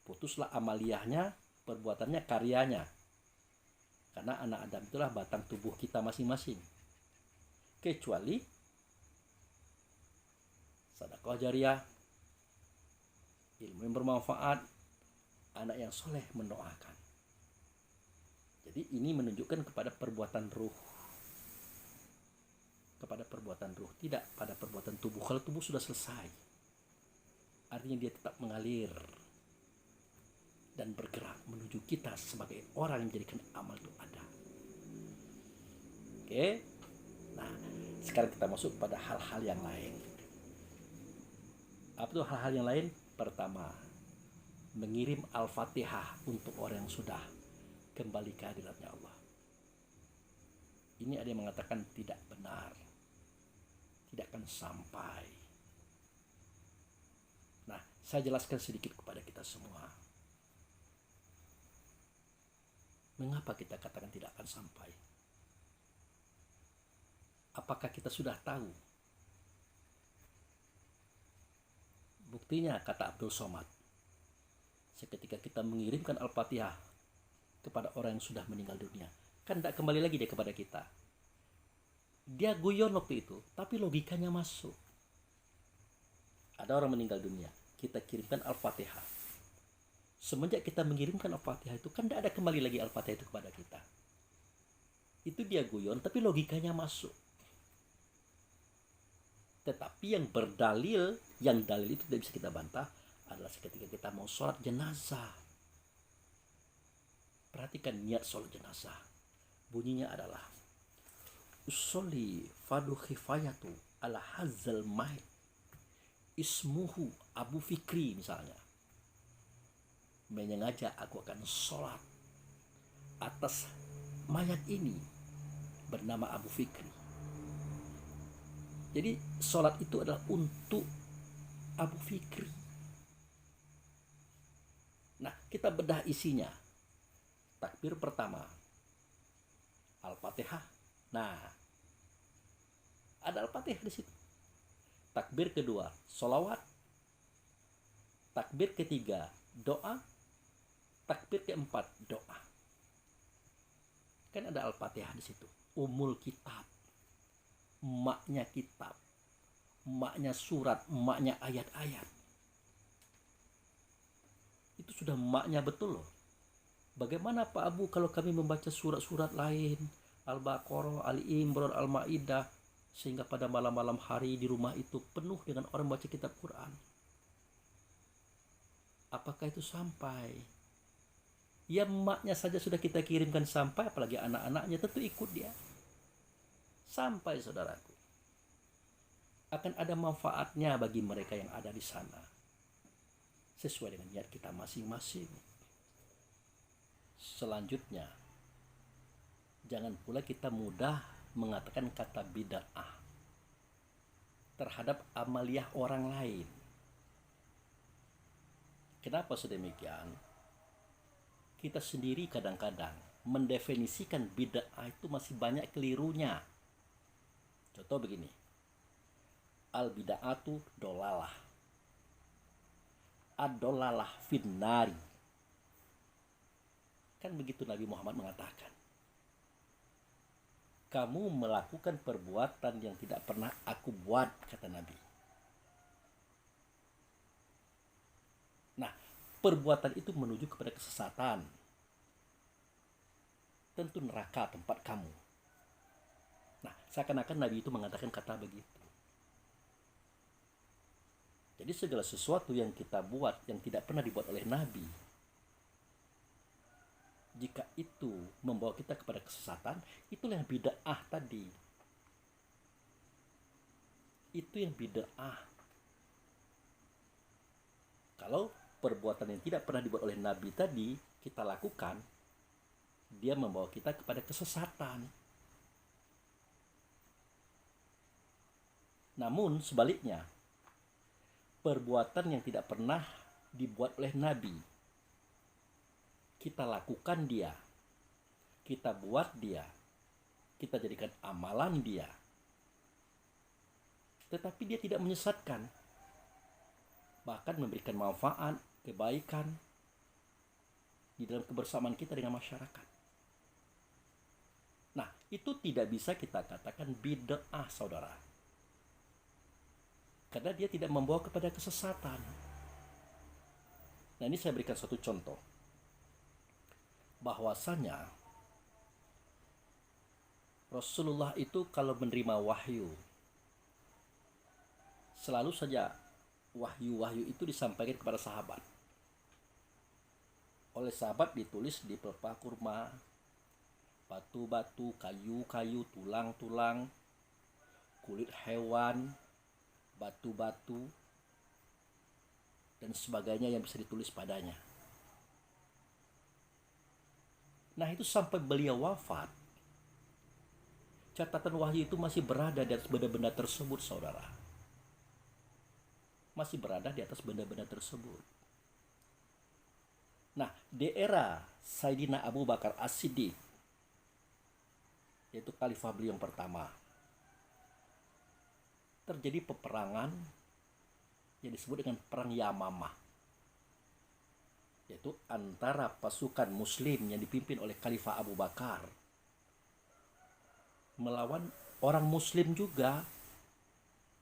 Speaker 1: putuslah amaliyahnya, perbuatannya, karyanya. Karena anak Adam itulah batang tubuh kita masing-masing. Kecuali sedekah jariah, ilmu yang bermanfaat, anak yang soleh mendoakan. Jadi ini menunjukkan kepada perbuatan ruh. Kepada perbuatan ruh, tidak pada perbuatan tubuh. Kalau tubuh sudah selesai, artinya dia tetap mengalir dan bergerak menuju kita sebagai orang yang menjadikan amal itu ada. Oke. Nah, sekarang kita masuk pada hal-hal yang lain. Apa itu hal-hal yang lain? Pertama, mengirim Al-Fatihah untuk orang yang sudah kembali ke hadiratnya Allah. Ini ada yang mengatakan tidak benar, tidak akan sampai. Nah, saya jelaskan sedikit kepada kita semua. Mengapa kita katakan tidak akan sampai? Apakah kita sudah tahu? Buktinya kata Abdul Somad, seketika kita mengirimkan Al-Fatihah kepada orang yang sudah meninggal dunia, kan tidak kembali lagi dia kepada kita. Dia guyon waktu itu, tapi logikanya masuk. Ada orang meninggal dunia, kita kirimkan Al-Fatihah. Semenjak kita mengirimkan Al-Fatihah itu, kan tidak ada kembali lagi Al-Fatihah itu kepada kita. Itu dia guyon, tapi logikanya masuk. Tetapi yang berdalil, yang dalil itu tidak bisa kita bantah, adalah ketika kita mau sholat jenazah. Perhatikan niat sholat jenazah. Bunyinya adalah usolli fadu khifayatu ala hazal mait ismuhu Abu Fikri misalnya. Menyengaja aku akan sholat atas mayat ini bernama Abu Fikri. Jadi sholat itu adalah untuk Abu Fikri. Nah, kita bedah isinya. Takbir pertama, Al-Fatihah. Nah, ada Al-Fatihah di situ. Takbir kedua, sholawat. Takbir ketiga, doa. Takbir keempat, doa. Kan ada Al-Fatihah di situ. Umul kitab. Emaknya kitab, emaknya surat, emaknya ayat-ayat. Itu sudah emaknya betul loh. Bagaimana Pak Abu kalau kami membaca surat-surat lain, Al-Baqarah, Ali Imran, Al-Maidah, sehingga pada malam-malam hari di rumah itu penuh dengan orang baca kitab Quran? Apakah itu sampai? Ya emaknya saja sudah kita kirimkan sampai, apalagi anak-anaknya tentu ikut dia. Sampai saudaraku, akan ada manfaatnya bagi mereka yang ada di sana, sesuai dengan niat kita masing-masing. Selanjutnya, jangan pula kita mudah mengatakan kata bid'ah terhadap amaliyah orang lain. Kenapa sedemikian? Kita sendiri kadang-kadang mendefinisikan bid'ah itu masih banyak kelirunya. Contoh begini, al-bid'atu dolalah, ad-dolalah finnari. Kan begitu Nabi Muhammad mengatakan. Kamu melakukan perbuatan yang tidak pernah aku buat, kata Nabi. Nah, perbuatan itu menuju kepada kesesatan. Tentu neraka tempat kamu. Nah, seakan-akan Nabi itu mengatakan kata begitu. Jadi segala sesuatu yang kita buat yang tidak pernah dibuat oleh Nabi, jika itu membawa kita kepada kesesatan, itulah yang bid'ah tadi. Itu yang bid'ah. Kalau perbuatan yang tidak pernah dibuat oleh Nabi tadi kita lakukan, dia membawa kita kepada kesesatan. Namun sebaliknya, perbuatan yang tidak pernah dibuat oleh Nabi, kita lakukan dia, kita buat dia, kita jadikan amalan dia, tetapi dia tidak menyesatkan, bahkan memberikan manfaat, kebaikan di dalam kebersamaan kita dengan masyarakat. Nah, itu tidak bisa kita katakan bid'ah, saudara. Karena dia tidak membawa kepada kesesatan. Nah, ini saya berikan satu contoh. Bahwasanya Rasulullah itu kalau menerima wahyu, selalu saja wahyu-wahyu itu disampaikan kepada sahabat. Oleh sahabat ditulis di pelepah kurma, batu-batu, kayu-kayu, tulang-tulang, kulit hewan, batu-batu, dan sebagainya yang bisa ditulis padanya. Nah, itu sampai beliau wafat, catatan wahyu itu masih berada di atas benda-benda tersebut, saudara. Masih berada di atas benda-benda tersebut. Nah, di era Sayyidina Abu Bakar As-Siddiq, yaitu khalifah beliau yang pertama, terjadi peperangan yang disebut dengan Perang Yamamah, yaitu antara pasukan muslim yang dipimpin oleh Khalifah Abu Bakar melawan orang muslim juga,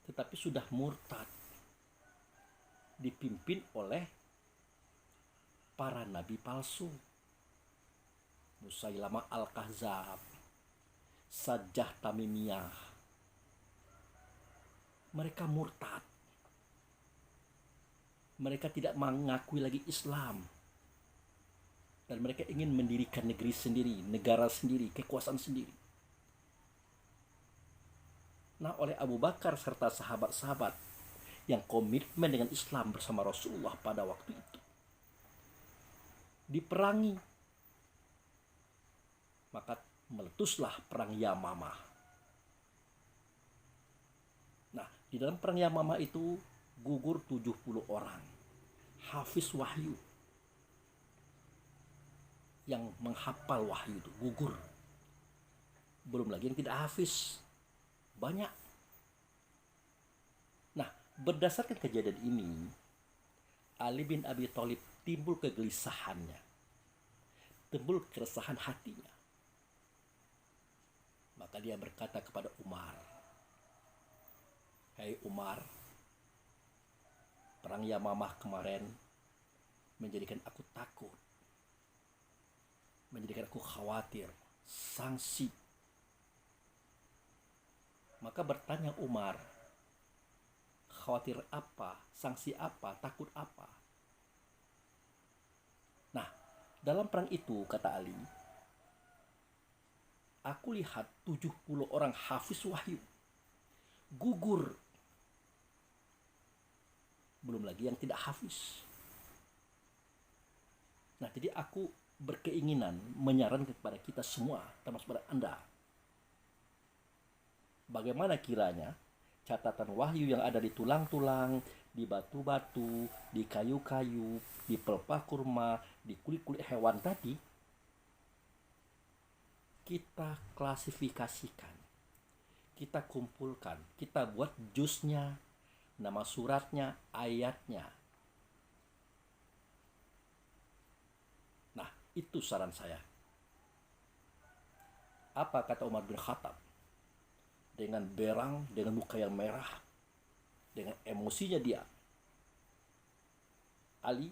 Speaker 1: tetapi sudah murtad, dipimpin oleh para nabi palsu, Musailamah Al-Kahzab, Sajjah Tamimiyah. Mereka murtad. Mereka tidak mengakui lagi Islam. Dan mereka ingin mendirikan negeri sendiri, negara sendiri, kekuasaan sendiri. Nah, oleh Abu Bakar serta sahabat-sahabat yang komitmen dengan Islam bersama Rasulullah pada waktu itu, diperangi. Maka meletuslah Perang Yamamah. Nah, di dalam Perang Yamamah itu gugur 70 orang hafiz wahyu yang menghafal wahyu itu gugur. Belum lagi yang tidak hafiz, banyak. Nah, berdasarkan kejadian ini, Ali bin Abi Thalib timbul kegelisahannya, timbul keresahan hatinya. Maka dia berkata kepada Umar, "Hai Umar, Perang Yamamah kemarin menjadikan aku takut, menjadikan aku khawatir, sangsi." Maka bertanya Umar, khawatir apa, sangsi apa, takut apa? Nah, dalam perang itu, kata Ali, aku lihat 70 orang hafiz wahyu gugur. Belum lagi yang tidak hafiz. Nah, jadi aku berkeinginan menyarankan kepada kita semua, termasuk pada Anda, bagaimana kiranya catatan wahyu yang ada di tulang-tulang, di batu-batu, di kayu-kayu, di pelepah kurma, di kulit-kulit hewan tadi, kita klasifikasikan, kita kumpulkan, kita buat jusnya, nama suratnya, ayatnya. Nah, itu saran saya. Apa kata Umar bin Khattab? Dengan berang, dengan muka yang merah, dengan emosinya dia, Ali,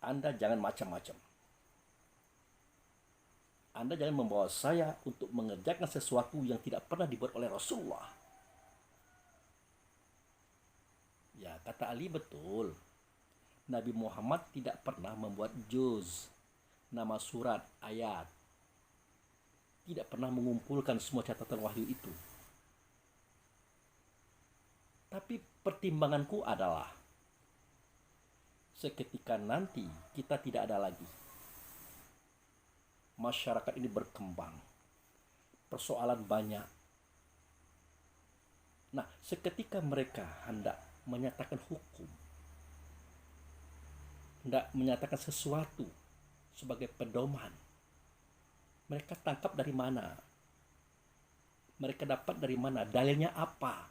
Speaker 1: Anda jangan macam-macam. Anda jangan membawa saya untuk mengerjakan sesuatu yang tidak pernah dibuat oleh Rasulullah. Ya, kata Ali betul. Nabi Muhammad tidak pernah membuat juz, nama surat, ayat. Tidak pernah mengumpulkan semua catatan wahyu itu. Tapi pertimbanganku adalah, seketika nanti kita tidak ada lagi. Masyarakat ini berkembang. Persoalan banyak. Nah, seketika mereka hendak menyatakan hukum, hendak menyatakan sesuatu sebagai pedoman, mereka tangkap dari mana? Mereka dapat dari mana? Dalilnya apa?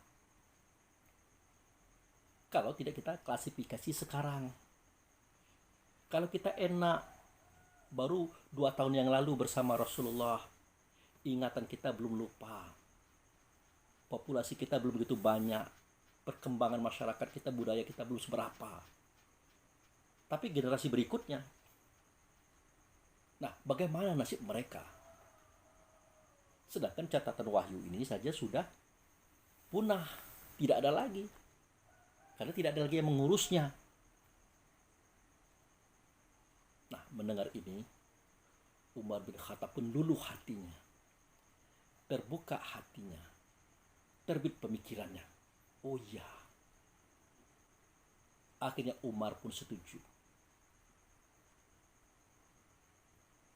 Speaker 1: Kalau tidak kita klasifikasi sekarang. Kalau kita enak, baru 2 tahun yang lalu bersama Rasulullah, ingatan kita belum lupa. Populasi kita belum begitu banyak. Perkembangan masyarakat kita, budaya kita belum seberapa. Tapi generasi berikutnya, nah, bagaimana nasib mereka? Sedangkan catatan wahyu ini saja sudah punah, tidak ada lagi. Karena tidak ada lagi yang mengurusnya. Nah, mendengar ini, Umar bin Khattab pun luluh hatinya, terbuka hatinya, terbit pemikirannya. Oh ya, akhirnya Umar pun setuju.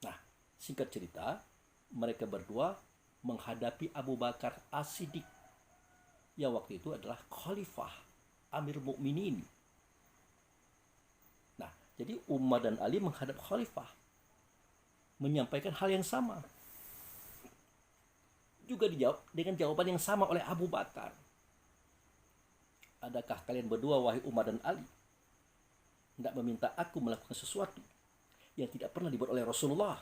Speaker 1: Nah, Singkat cerita, mereka berdua menghadapi Abu Bakar As-Siddiq yang waktu itu adalah khalifah, Amir Mukminin. Nah, jadi Umar dan Ali menghadap khalifah, menyampaikan hal yang sama. Juga dijawab dengan jawaban yang sama oleh Abu Bakar. Adakah kalian berdua, wahai Umar dan Ali, hendak meminta aku melakukan sesuatu yang tidak pernah dibuat oleh Rasulullah?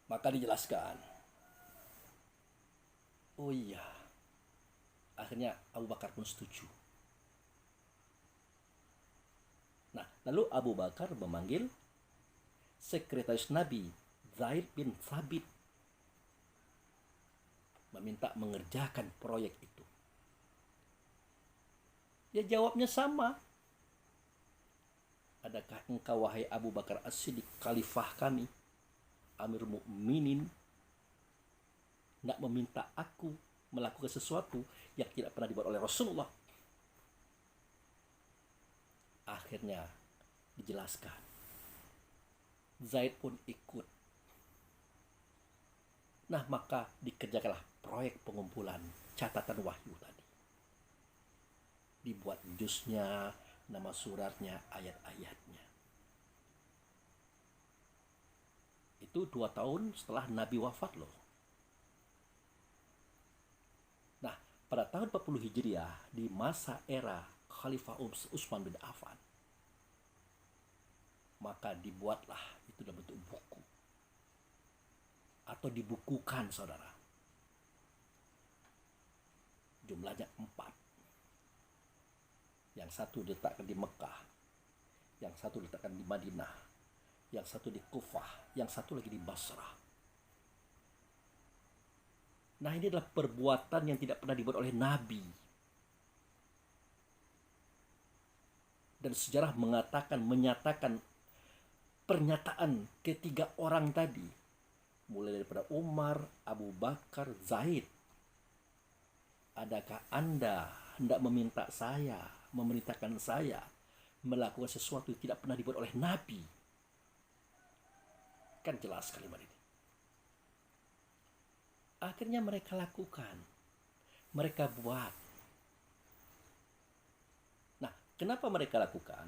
Speaker 1: Maka dijelaskan. Oh iya. Akhirnya Abu Bakar pun setuju. Nah, lalu Abu Bakar memanggil sekretaris Nabi, Zaid bin Thabit, meminta mengerjakan proyek itu. Ya jawabnya sama. Adakah engkau, wahai Abu Bakar As-Siddiq, khalifah kami, Amir Mukminin, tidak meminta aku melakukan sesuatu yang tidak pernah dibuat oleh Rasulullah? Akhirnya dijelaskan. Zaid pun ikut. Nah, maka dikerjakanlah proyek pengumpulan catatan wahyu tadi. Dibuat juznya, nama suratnya, ayat-ayatnya. Itu 2 tahun setelah Nabi wafat loh. Nah, pada tahun 40 Hijriah, di masa era Khalifah Utsman bin Affan, maka dibuatlah itu dalam bentuk buku. Atau dibukukan, saudara. Jumlahnya 4. Yang satu diletakkan di Mekah, yang satu diletakkan di Madinah, yang satu di Kufah, yang satu lagi di Basrah. Nah, ini adalah perbuatan yang tidak pernah dibuat oleh Nabi. Dan sejarah menyatakan pernyataan ketiga orang tadi, mulai daripada Umar, Abu Bakar, Zaid. Adakah Anda hendak meminta saya, memerintahkan saya melakukan sesuatu yang tidak pernah dibuat oleh Nabi? Kan jelas kalimat ini. Akhirnya mereka lakukan. Mereka buat. Nah, kenapa mereka lakukan?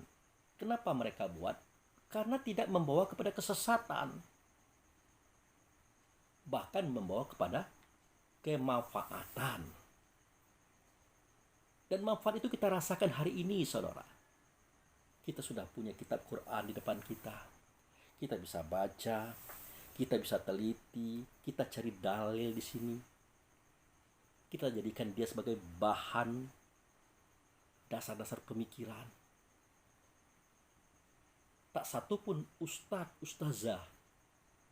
Speaker 1: Kenapa mereka buat? Karena tidak membawa kepada kesesatan. Bahkan membawa kepada kemanfaatan. Dan manfaat itu kita rasakan hari ini, saudara. Kita sudah punya kitab Quran di depan kita. Kita bisa baca, kita bisa teliti, kita cari dalil di sini. Kita jadikan dia sebagai bahan dasar-dasar pemikiran. Tak satu pun ustadz, ustazah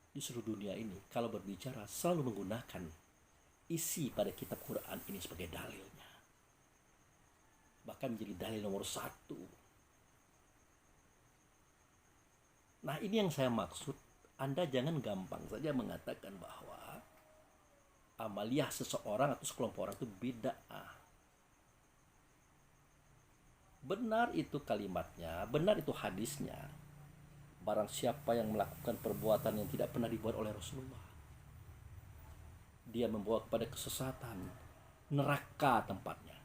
Speaker 1: di seluruh dunia ini kalau berbicara selalu menggunakan isi pada kitab Quran ini sebagai dalilnya. Bahkan menjadi dalil nomor 1. Nah, ini yang saya maksud. Anda jangan gampang saja mengatakan bahwa amaliyah seseorang atau sekelompok orang itu bid'ah. Benar itu kalimatnya, benar itu hadisnya. Barang siapa yang melakukan perbuatan yang tidak pernah dibuat oleh Rasulullah, dia membawa kepada kesesatan, neraka tempatnya.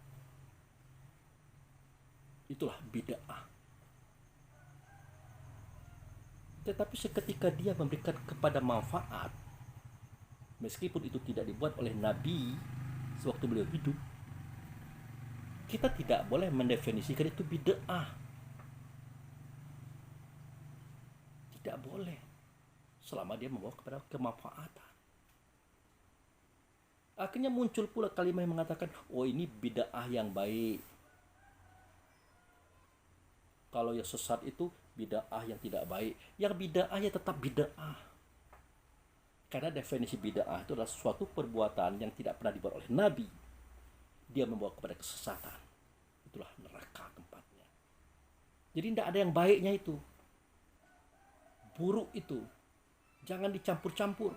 Speaker 1: Itulah bid'ah. Tetapi seketika dia memberikan kepada manfaat, meskipun itu tidak dibuat oleh Nabi sewaktu beliau hidup, kita tidak boleh mendefinisikan itu bid'ah. Tidak boleh, selama dia membawa kepada kemanfaatan. Akhirnya muncul pula kalimat yang mengatakan, oh ini bid'ah yang baik. Kalau yang sesat itu bid'ah yang tidak baik. Yang bid'ah ya tetap bid'ah. Karena definisi bid'ah itu adalah suatu perbuatan yang tidak pernah dibuat oleh Nabi. Dia membawa kepada kesesatan. Itulah neraka tempatnya. Jadi tidak ada yang baiknya itu. Buruk itu. Jangan dicampur-campur.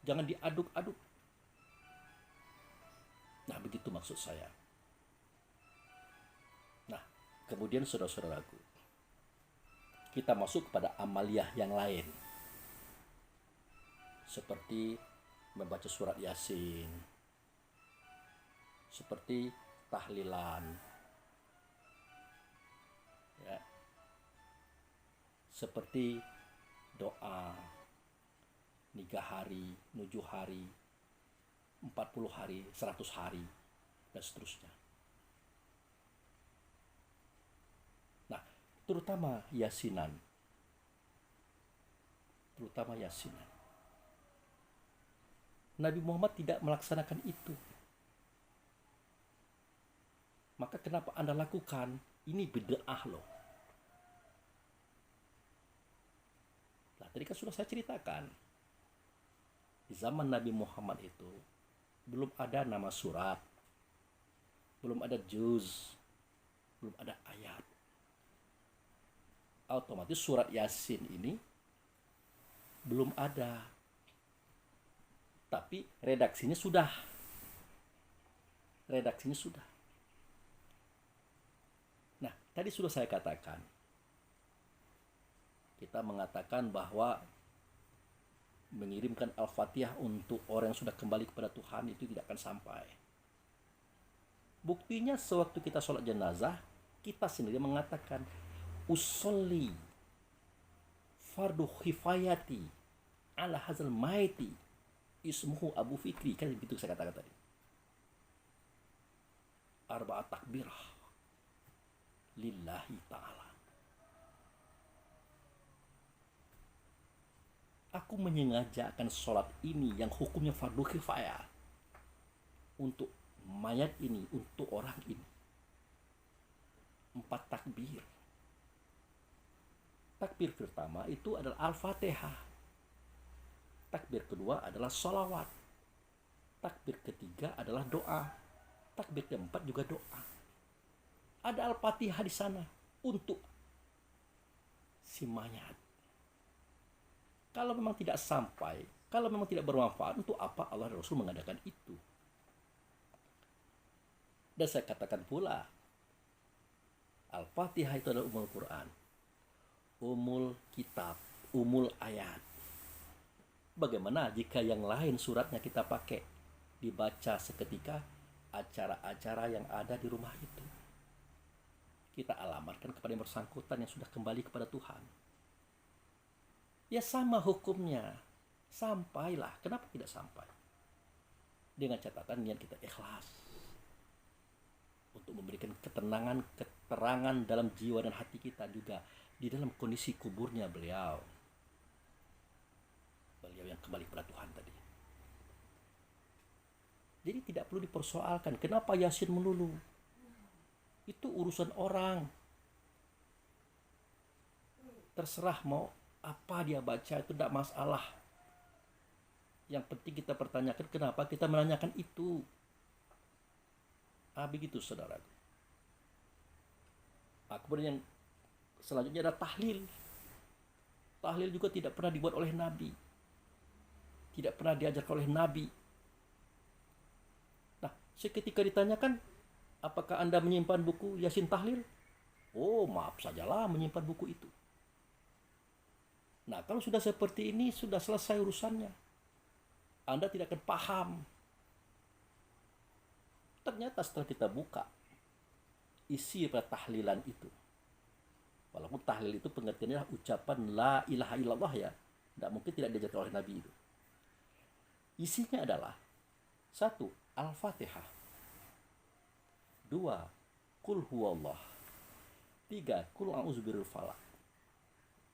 Speaker 1: Jangan diaduk-aduk. Nah, begitu maksud saya. Nah, kemudian saudara-saudaraku, kita masuk kepada amaliyah yang lain, seperti membaca surat Yasin, seperti tahlilan, ya, seperti doa 3 hari, 7 hari, 40 hari, 100 hari, dan seterusnya. Nah, terutama yasinan. Nabi Muhammad tidak melaksanakan itu. Maka kenapa Anda lakukan? Ini bid'ah loh. Nah, tadi kan sudah saya ceritakan. Di zaman Nabi Muhammad itu belum ada nama surat, belum ada juz, belum ada ayat. Otomatis surat Yasin ini belum ada. Tapi redaksinya sudah. Nah, tadi sudah saya katakan. Kita mengatakan bahwa mengirimkan Al-Fatihah untuk orang yang sudah kembali kepada Tuhan itu tidak akan sampai. Buktinya sewaktu kita sholat jenazah, kita sendiri mengatakan usolli fardu khifayati ala hazal maiti ismuhu Abu Fikri, kan begitu saya katakan tadi. Arba'at takbirah lillahi ta'ala. Aku menyengajakan sholat ini yang hukumnya fardu kifayah untuk mayat ini, untuk orang ini. 4 takbir. Takbir pertama itu adalah Al-Fatihah. Takbir kedua adalah sholawat. Takbir ketiga adalah doa. Takbir keempat juga doa. Ada Al-Fatihah di sana untuk si mayat. Kalau memang tidak sampai, kalau memang tidak bermanfaat, untuk apa Allah dan Rasul mengadakan itu? Dan saya katakan pula, Al-Fatihah itu adalah umul Quran, umul kitab, umul ayat. Bagaimana jika yang lain suratnya kita pakai, dibaca seketika acara-acara yang ada di rumah itu? Kita alamatkan kepada yang bersangkutan yang sudah kembali kepada Tuhan. Ya sama hukumnya. Sampailah. Kenapa tidak sampai? Dengan catatan niat kita ikhlas. Untuk memberikan keterangan dalam jiwa dan hati kita juga. Di dalam kondisi kuburnya beliau. Beliau yang kembali kepada Tuhan tadi. Jadi tidak perlu dipersoalkan. Kenapa Yasin melulu? Itu urusan orang. Terserah mau apa dia baca, itu tidak masalah. Yang penting kita pertanyakan kenapa kita menanyakan itu. Begitu saudara. Kemudian yang selanjutnya ada tahlil. Tahlil juga tidak pernah dibuat oleh Nabi. Tidak pernah diajarkan oleh Nabi. Nah, seketika ditanyakan, apakah Anda menyimpan buku Yasin Tahlil? Oh, maaf sajalah menyimpan buku itu. Nah, kalau sudah seperti ini, sudah selesai urusannya. Anda tidak akan paham. Ternyata setelah kita buka isi pada tahlilan itu, walaupun tahlil itu pengertiannya adalah ucapan la ilaha illallah ya, tidak mungkin tidak diajarkan oleh Nabi itu. Isinya adalah 1. Al-Fatihah, 2. Qul huwallah, 3. Qul a'udzu birabbil falaq,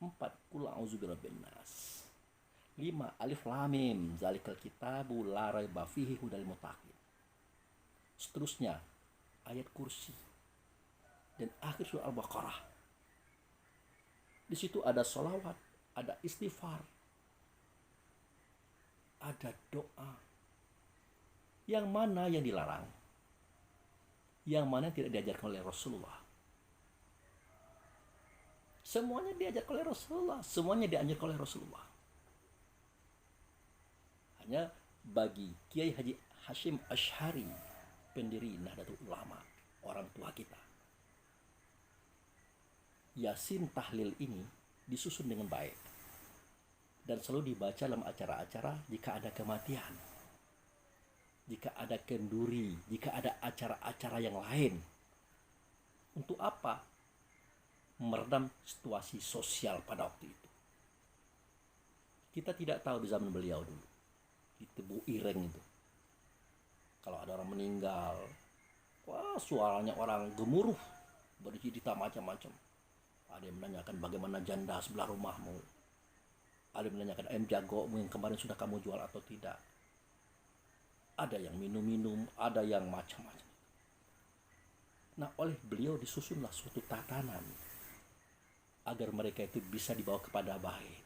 Speaker 1: 4. Qul a'udzu birabbin nas, 5. Alif lam mim zalikal kitabu la raiba fihi hudal muttaqin. Seterusnya ayat kursi dan akhir surah Al-Baqarah. Di situ ada sholawat, ada istighfar, ada doa. Yang mana yang dilarang? Yang mana yang tidak diajarkan oleh Rasulullah? Semuanya diajarkan oleh Rasulullah, semuanya dianjurkan oleh Rasulullah. Hanya bagi Kiai Haji Hashim Asy'ari, pendiri Nahdlatul Ulama, orang tua kita, Yasin Tahlil ini disusun dengan baik dan selalu dibaca dalam acara-acara jika ada kematian, jika ada kenduri, jika ada acara-acara yang lain. Untuk apa? Meredam situasi sosial pada waktu itu. Kita tidak tahu di zaman beliau dulu, di Tebu Ireng itu, kalau ada orang meninggal, wah suaranya orang gemuruh, bercerita macam-macam. Ada yang menanyakan bagaimana janda sebelah rumahmu, ada yang menanyakan ayam jago yang kemarin sudah kamu jual atau tidak. Ada yang minum-minum, ada yang macam-macam. Nah, oleh beliau disusunlah suatu tatanan agar mereka itu bisa dibawa kepada baik,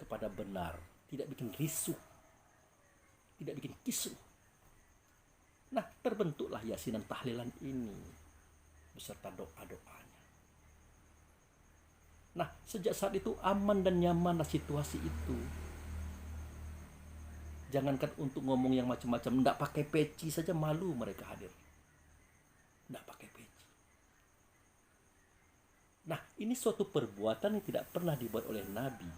Speaker 1: kepada benar, tidak bikin risuk, tidak bikin kisruh. Nah, terbentuklah yasinan tahlilan ini beserta doa-doanya. Nah, sejak saat itu aman dan nyamanlah situasi itu. Jangankan untuk ngomong yang macam-macam, enggak pakai peci saja malu mereka hadir. Enggak pakai peci. Nah, ini suatu perbuatan yang tidak pernah dibuat oleh Nabi.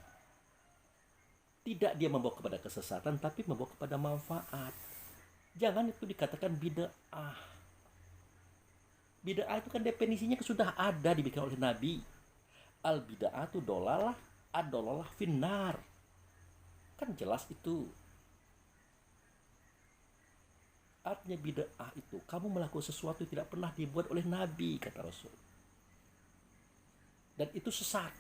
Speaker 1: Tidak dia membawa kepada kesesatan, tapi membawa kepada manfaat. Jangan itu dikatakan bid'ah. Bid'ah itu kan definisinya sudah ada dibikin oleh Nabi. Al bid'atu dolalah, ad-dolalah finnar. Kan jelas itu. Artinya bid'ah itu kamu melakukan sesuatu yang tidak pernah dibuat oleh Nabi, kata Rasul. Dan itu sesat.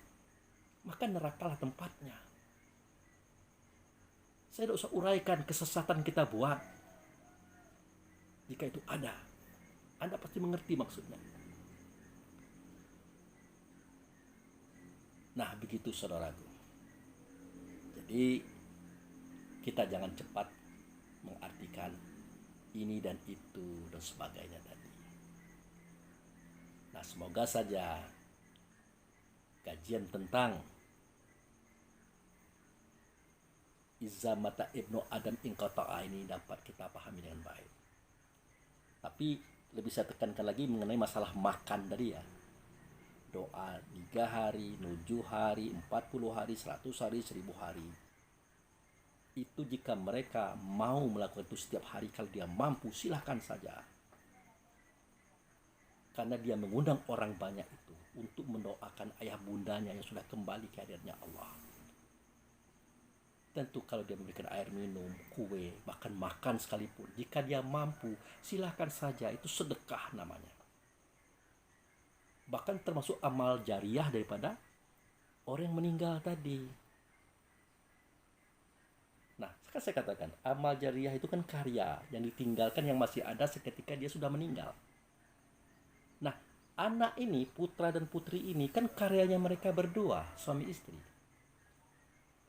Speaker 1: Maka nerakalah tempatnya. Saya tidak usah uraikan kesesatan kita buat. Jika itu ada, Anda pasti mengerti maksudnya. Nah, begitu saudaraku. Jadi kita jangan cepat mengartikan ini dan itu dan sebagainya tadi. Nah, semoga saja kajian tentang Iza mata ibnu Adam inqata'a ini dapat kita pahami dengan baik. Tapi lebih saya tekankan lagi mengenai masalah makan tadi ya. Doa 3 hari, 7 hari, 40 hari, 100 hari, 1000 hari. Itu jika mereka mau melakukan itu setiap hari, kalau dia mampu silahkan saja. Karena dia mengundang orang banyak itu untuk mendoakan ayah bundanya yang sudah kembali ke hadirnya Allah. Tentu kalau dia memberikan air minum, kue, bahkan makan sekalipun, jika dia mampu silahkan saja, itu sedekah namanya. Bahkan termasuk amal jariah daripada orang yang meninggal tadi. Nah, kan saya katakan, amal jariah itu kan karya yang ditinggalkan yang masih ada seketika dia sudah meninggal. Nah, anak ini, putra dan putri ini, kan karyanya mereka berdua, suami istri.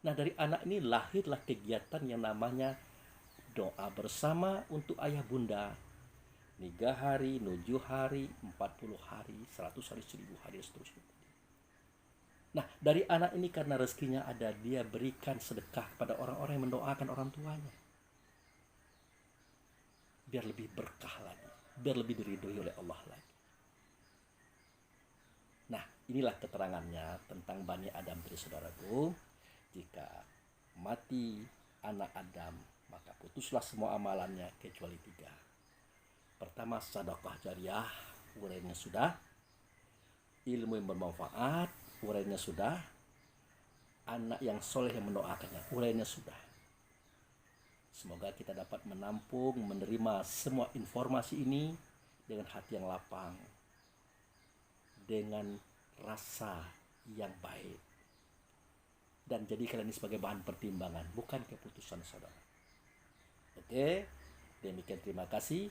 Speaker 1: Nah, dari anak ini lahirlah kegiatan yang namanya doa bersama untuk ayah bunda. 3 hari, 7 hari, 40 hari, 100 hari, 1000 hari, dan seterusnya. Nah, dari anak ini karena rezekinya ada, dia berikan sedekah kepada orang-orang yang mendoakan orang tuanya. Biar lebih berkah lagi, biar lebih diridhoi oleh Allah lagi. Nah, inilah keterangannya tentang Bani Adam dari saudaraku. Jika mati anak Adam, maka putuslah semua amalannya kecuali 3. Pertama, sedekah jariah, urainya sudah. Ilmu yang bermanfaat, urainya sudah. Anak yang soleh yang mendoakannya, urainya sudah. Semoga kita dapat menampung, menerima semua informasi ini dengan hati yang lapang, dengan rasa yang baik, dan jadikan ini sebagai bahan pertimbangan, bukan keputusan saudara. Oke, demikian, terima kasih.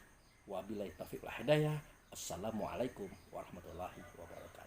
Speaker 1: Wabillahi taufiq wal hidayah. Assalamualaikum warahmatullahi wabarakatuh.